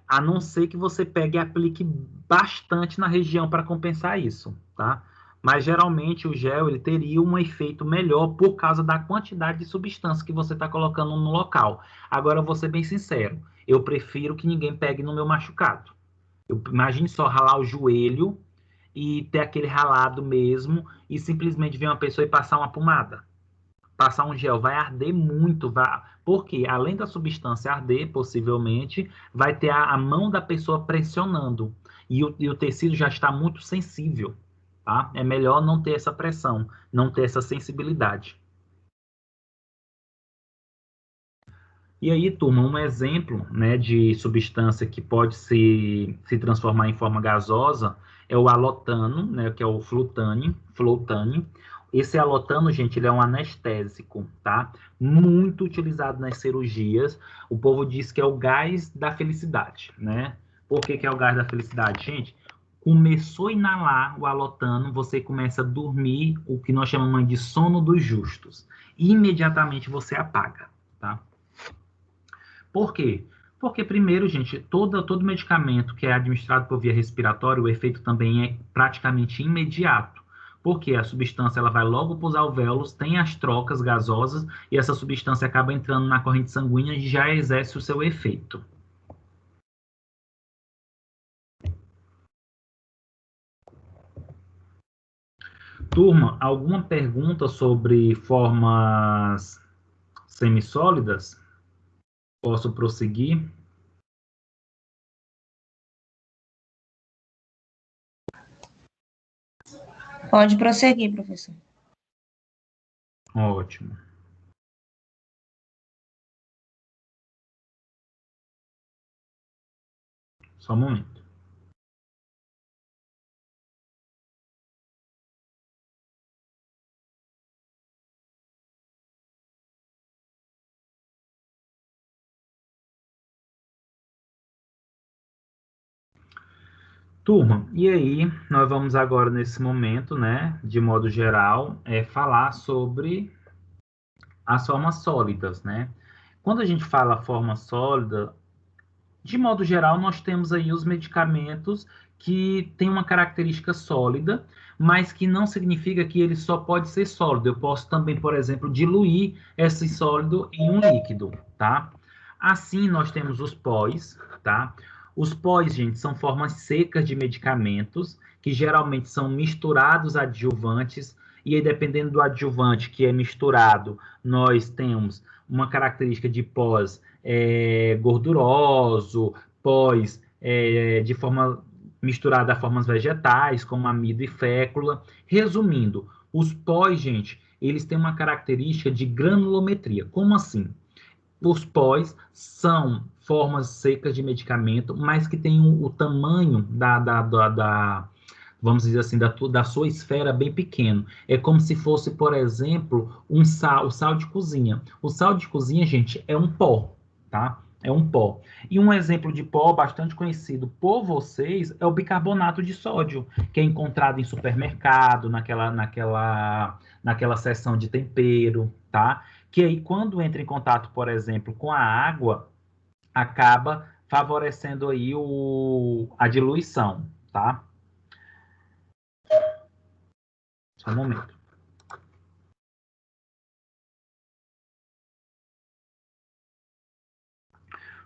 S1: A não ser que você pegue e aplique bastante na região para compensar isso, tá? Mas geralmente o gel ele teria um efeito melhor por causa da quantidade de substância que você está colocando no local. Agora, eu vou ser bem sincero, eu prefiro que ninguém pegue no meu machucado. Imagine só ralar o joelho e ter aquele ralado mesmo e simplesmente ver uma pessoa e passar uma pomada. Passar um gel vai arder muito, porque além da substância arder, possivelmente, vai ter a mão da pessoa pressionando. E o tecido já está muito sensível, tá? É melhor não ter essa pressão, não ter essa sensibilidade. E aí, turma, um exemplo, né, de substância que pode se transformar em forma gasosa é o alotano, né, que é o flutane. Esse alotano, gente, ele é um anestésico, tá? Muito utilizado nas cirurgias. O povo diz que é o gás da felicidade, né? Por que que é o gás da felicidade, gente? Começou a inalar o alotano, você começa a dormir, o que nós chamamos de sono dos justos. Imediatamente você apaga, tá? Por quê? Porque, primeiro, gente, todo medicamento que é administrado por via respiratória, o efeito também é praticamente imediato. Porque a substância ela vai logo para os alvéolos, tem as trocas gasosas e essa substância acaba entrando na corrente sanguínea e já exerce o seu efeito. Turma, alguma pergunta sobre formas semissólidas? Posso prosseguir?
S4: Pode prosseguir, professor.
S1: Ótimo. Só um momento. Turma, e aí nós vamos agora nesse momento, né, de modo geral, falar sobre as formas sólidas, né? Quando a gente fala forma sólida, De modo geral, nós temos aí os medicamentos que têm uma característica sólida, mas que não significa que ele só pode ser sólido. Eu posso também, por exemplo, diluir esse sólido em um líquido, tá? Assim, nós temos os pós, tá? Os pós, gente, são formas secas de medicamentos que geralmente são misturados adjuvantes, e aí, dependendo do adjuvante que é misturado, nós temos uma característica de pós gorduroso, pós de forma misturada a formas vegetais, como amido e fécula. Resumindo, os pós, gente, eles têm uma característica de granulometria. Como assim? Os pós são formas secas de medicamento, mas que têm o tamanho vamos dizer assim, da sua esfera bem pequeno. É como se fosse, por exemplo, o sal de cozinha. O sal de cozinha, gente, é um pó, tá? É um pó. E um exemplo de pó bastante conhecido por vocês é o bicarbonato de sódio, que é encontrado em supermercado, naquela seção de tempero, tá? Que aí, quando entra em contato, por exemplo, com a água, acaba favorecendo aí a diluição, tá? Só um momento.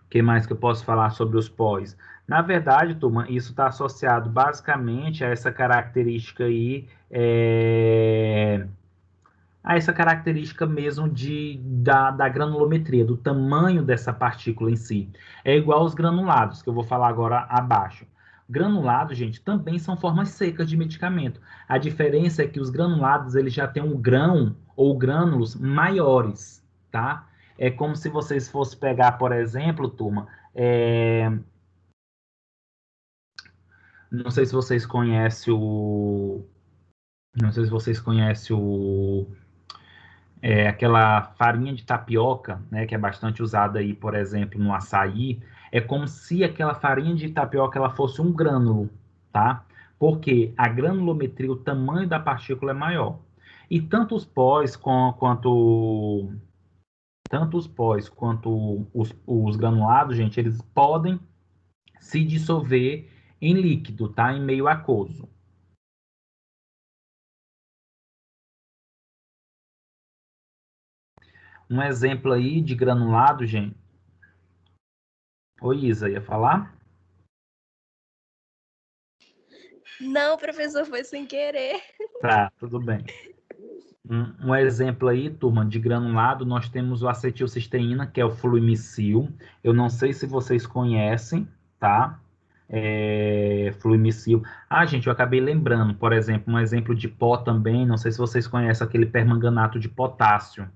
S1: O que mais que eu posso falar sobre os pós? Na verdade, turma, isso está associado basicamente a essa característica aí, a essa característica mesmo da granulometria, do tamanho dessa partícula em si. É igual aos granulados, que eu vou falar agora abaixo. Granulados, gente, também são formas secas de medicamento. A diferença é que os granulados, eles já têm um grão ou grânulos maiores, tá? É como se vocês fossem pegar, por exemplo, turma, não sei se vocês conhecem aquela farinha de tapioca, né, que é bastante usada aí, por exemplo, no açaí. É como se aquela farinha de tapioca ela fosse um grânulo, tá? Porque a granulometria, o tamanho da partícula é maior. E tanto os pós quanto os granulados, gente, eles podem se dissolver em líquido, tá? Em meio aquoso. Um exemplo aí de granulado, gente. Oi, Isa, ia falar?
S2: Não, professor, foi sem querer.
S1: Tá, tudo bem. Um exemplo aí, turma, de granulado, nós temos o acetilcisteína, que é o fluimicil. Eu não sei se vocês conhecem, tá? Fluimicil. Ah, gente, eu acabei lembrando, por exemplo, um exemplo de pó também, não sei se vocês conhecem aquele permanganato de potássio,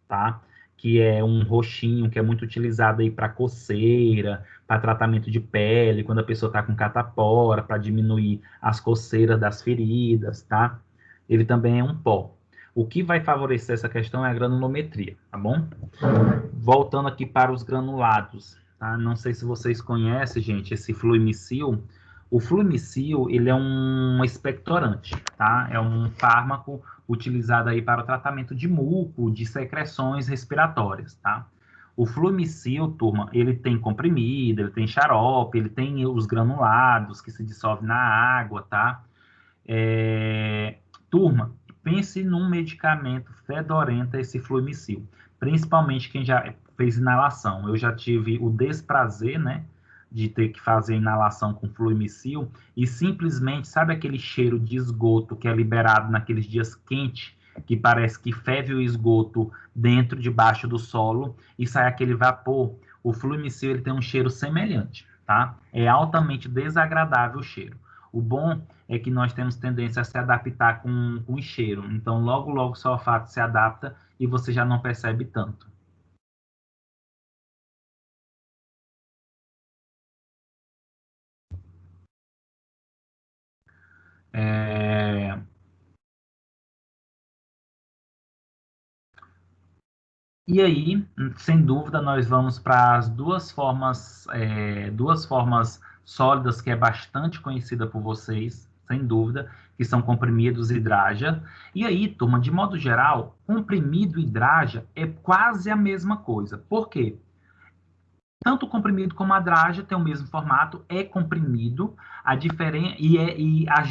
S1: tá? Que é um roxinho, que é muito utilizado aí para coceira, para tratamento de pele, quando a pessoa está com catapora, para diminuir as coceiras das feridas, tá? Ele também é um pó. O que vai favorecer essa questão é a granulometria, tá bom? Voltando aqui para os granulados, tá? Não sei se vocês conhecem, gente, esse fluimicil. O fluimicil, ele é um expectorante, tá? É um fármaco utilizado aí para o tratamento de muco, de secreções respiratórias, tá? O fluimicil, turma, ele tem comprimido, ele tem xarope, ele tem os granulados que se dissolvem na água, tá? Turma, pense num medicamento fedorento, esse fluimicil, principalmente quem já fez inalação. Eu já tive o desprazer, né, de ter que fazer inalação com fluimicil e simplesmente, sabe aquele cheiro de esgoto que é liberado naqueles dias quentes, que parece que ferve o esgoto debaixo do solo e sai aquele vapor? O fluimicil, ele tem um cheiro semelhante, tá? É altamente desagradável o cheiro. O bom é que nós temos tendência a se adaptar com o cheiro. Então, logo, logo, o seu olfato se adapta e você já não percebe tanto. E aí, sem dúvida, nós vamos para as duas formas sólidas que é bastante conhecida por vocês, sem dúvida, que são comprimidos e draja. E aí, turma, de modo geral, comprimido e draja é quase a mesma coisa. Por quê? Tanto o comprimido como a Draja tem o mesmo formato, é comprimido,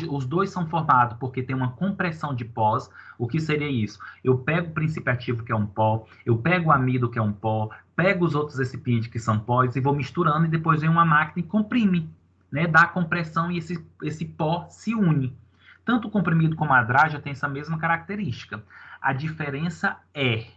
S1: os dois são formados porque tem uma compressão de pós. O que seria isso? Eu pego o princípio ativo, que é um pó, eu pego o amido, que é um pó, pego os outros recipientes, que são pós, e vou misturando, e depois vem uma máquina e comprime, né? Dá a compressão e esse pó se une. Tanto o comprimido como a Draja tem essa mesma característica. A diferença é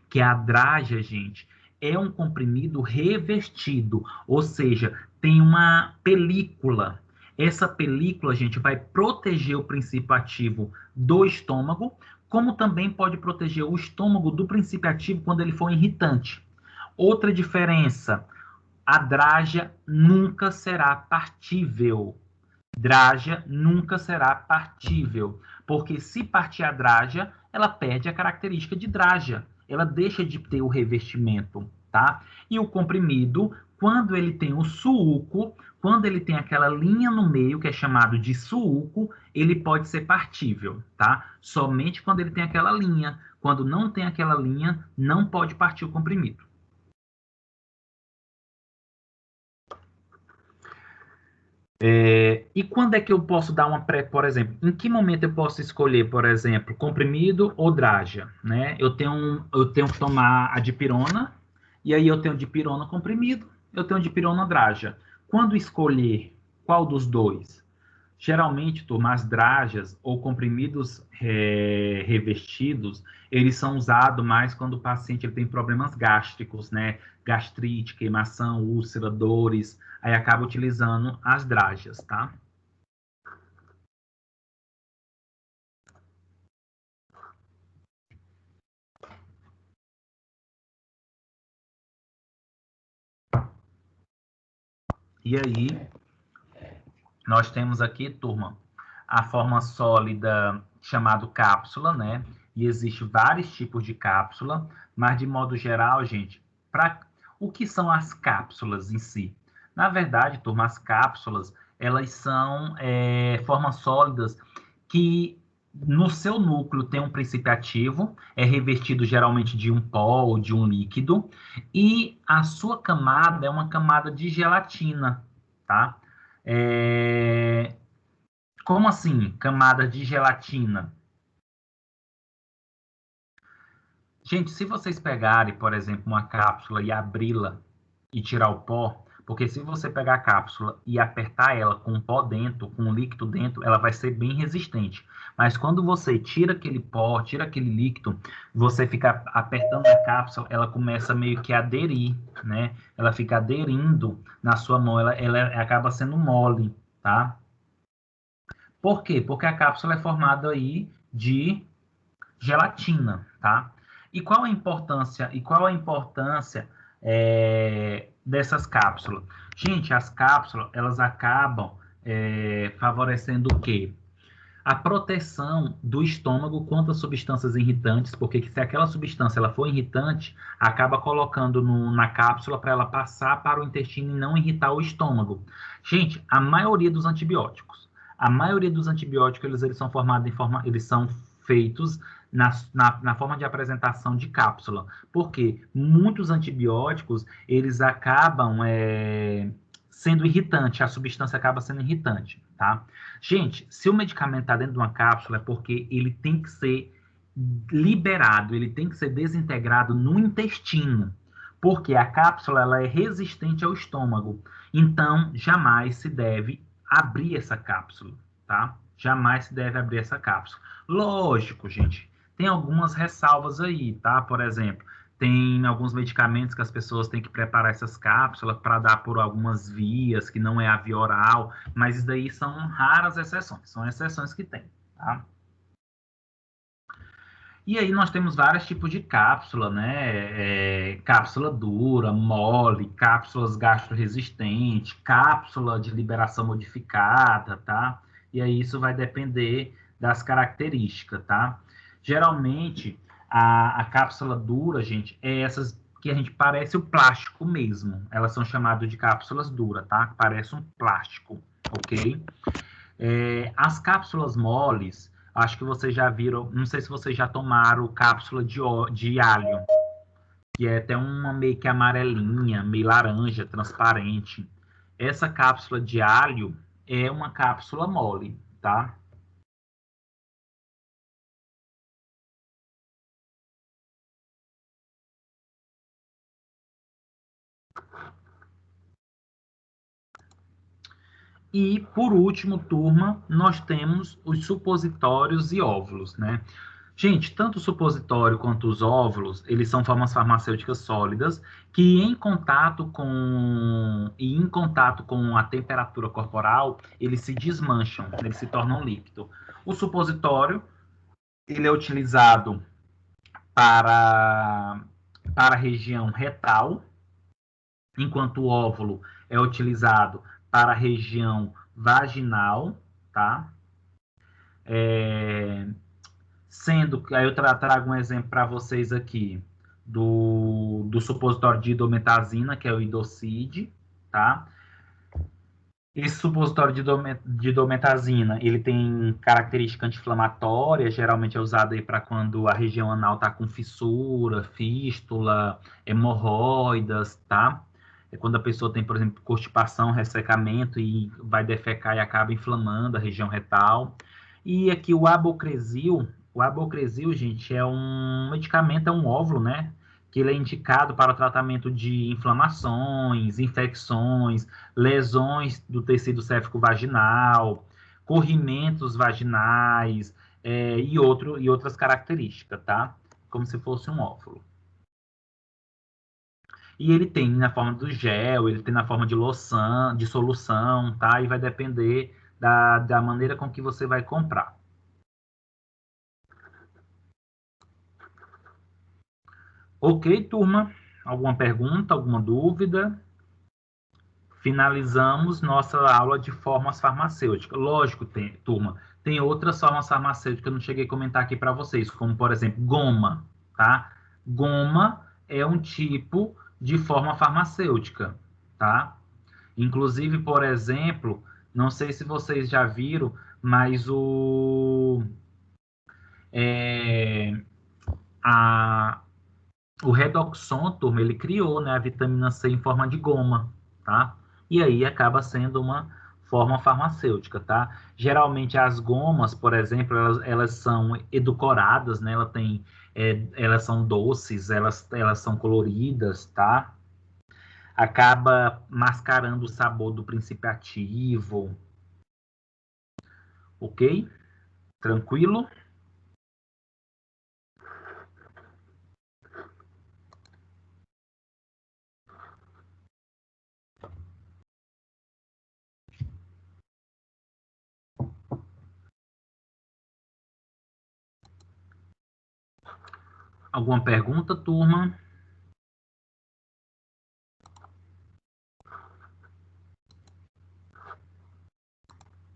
S1: que a Draja, gente, é um comprimido revestido, ou seja, tem uma película. Essa película, gente, vai proteger o princípio ativo do estômago, como também pode proteger o estômago do princípio ativo quando ele for irritante. Outra diferença, a Draja nunca será partível. Draja nunca será partível, porque se partir a Draja, ela perde a característica de Draja. Ela deixa de ter o revestimento, tá? E o comprimido, quando ele tem o suúco, quando ele tem aquela linha no meio, que é chamado de suúco, ele pode ser partível, tá? Somente quando ele tem aquela linha. Quando não tem aquela linha, não pode partir o comprimido. E quando é que eu posso dar por exemplo, em que momento eu posso escolher, por exemplo, comprimido ou Draja, né? Eu tenho que tomar a dipirona, e aí eu tenho dipirona comprimido, eu tenho dipirona Draja. Quando escolher qual dos dois? Geralmente, turma, as Drajas ou comprimidos revestidos, eles são usados mais quando o paciente ele tem problemas gástricos, né? Gastrite, queimação, úlcera, dores, aí acaba utilizando as Drajas, tá? E aí, nós temos aqui, turma, a forma sólida chamada cápsula, né? E existe vários tipos de cápsula, mas de modo geral, gente, o que são as cápsulas em si? Na verdade, turma, as cápsulas, elas são formas sólidas que no seu núcleo tem um princípio ativo, é revestido geralmente de um pó ou de um líquido, e a sua camada é uma camada de gelatina, tá? Como assim, camada de gelatina? Gente, se vocês pegarem, por exemplo, uma cápsula e abri-la e tirar o pó, porque se você pegar a cápsula e apertar ela com um pó dentro, com um líquido dentro, ela vai ser bem resistente. Mas quando você tira aquele pó, tira aquele líquido, você fica apertando a cápsula, ela começa meio que a aderir, né? Ela fica aderindo na sua mão, ela acaba sendo mole, tá? Por quê? Porque a cápsula é formada aí de gelatina, tá? E qual a importância dessas cápsulas? Gente, as cápsulas, elas acabam favorecendo o quê? A proteção do estômago contra substâncias irritantes, porque se aquela substância ela for irritante, acaba colocando na cápsula para ela passar para o intestino e não irritar o estômago. Gente, a maioria dos antibióticos, eles são formados eles são feitos na forma de apresentação de cápsula, porque muitos antibióticos, eles acabam sendo irritante, a substância acaba sendo irritante, tá? Gente, se o medicamento está dentro de uma cápsula, é porque ele tem que ser liberado, ele tem que ser desintegrado no intestino, porque a cápsula ela é resistente ao estômago, então jamais se deve abrir essa cápsula, tá? Jamais se deve abrir essa cápsula. Lógico, gente, tem algumas ressalvas aí, tá? Por exemplo, tem alguns medicamentos que as pessoas têm que preparar essas cápsulas para dar por algumas vias, que não é a via oral, mas isso daí são raras exceções, são exceções que tem, tá? E aí nós temos vários tipos de cápsula, né? Cápsula dura, mole, cápsulas gastroresistentes, cápsula de liberação modificada, tá? E aí isso vai depender das características, tá? Geralmente, a cápsula dura, gente, é essas que a gente parece o plástico mesmo. Elas são chamadas de cápsulas duras, tá? Parece um plástico, ok? As cápsulas moles, acho que vocês já viram, não sei se vocês já tomaram cápsula de alho. que é até uma meio que amarelinha, meio laranja, transparente. Essa cápsula de alho é uma cápsula mole, tá? E, por último, turma, nós temos os supositórios e óvulos, né? Gente, tanto o supositório quanto os óvulos, eles são formas farmacêuticas sólidas que em contato com a temperatura corporal, eles se desmancham, eles se tornam líquido. O supositório, ele é utilizado para, para a região retal, enquanto o óvulo é utilizado para a região vaginal, tá? Sendo que aí eu trago um exemplo para vocês aqui do supositório de idometazina, que é o Idocid, tá? Esse supositório de idometazina, ele tem característica anti-inflamatória, geralmente é usado aí para quando a região anal está com fissura, fístula, hemorroidas, tá? É quando a pessoa tem, por exemplo, constipação, ressecamento e vai defecar e acaba inflamando a região retal. E aqui o abocresil, gente, é um medicamento, é um óvulo, né? Que ele é indicado para o tratamento de inflamações, infecções, lesões do tecido céfico vaginal, corrimentos vaginais e outras características, tá? Como se fosse um óvulo. E ele tem na forma do gel, ele tem na forma de loção, de solução, tá? E vai depender da maneira com que você vai comprar. Ok, turma? Alguma pergunta, alguma dúvida? Finalizamos nossa aula de formas farmacêuticas. Lógico, turma, tem outras formas farmacêuticas que eu não cheguei a comentar aqui para vocês, como, por exemplo, goma, tá? Goma é um tipo de forma farmacêutica, tá? Inclusive, por exemplo, não sei se vocês já viram, mas o Redoxon, turma, ele criou, né, a vitamina C em forma de goma, tá? E aí acaba sendo uma forma farmacêutica, tá? Geralmente as gomas, por exemplo, elas são edulcoradas, né? Elas são doces, elas são coloridas, tá? Acaba mascarando o sabor do princípio ativo, ok? Tranquilo? Alguma pergunta, turma?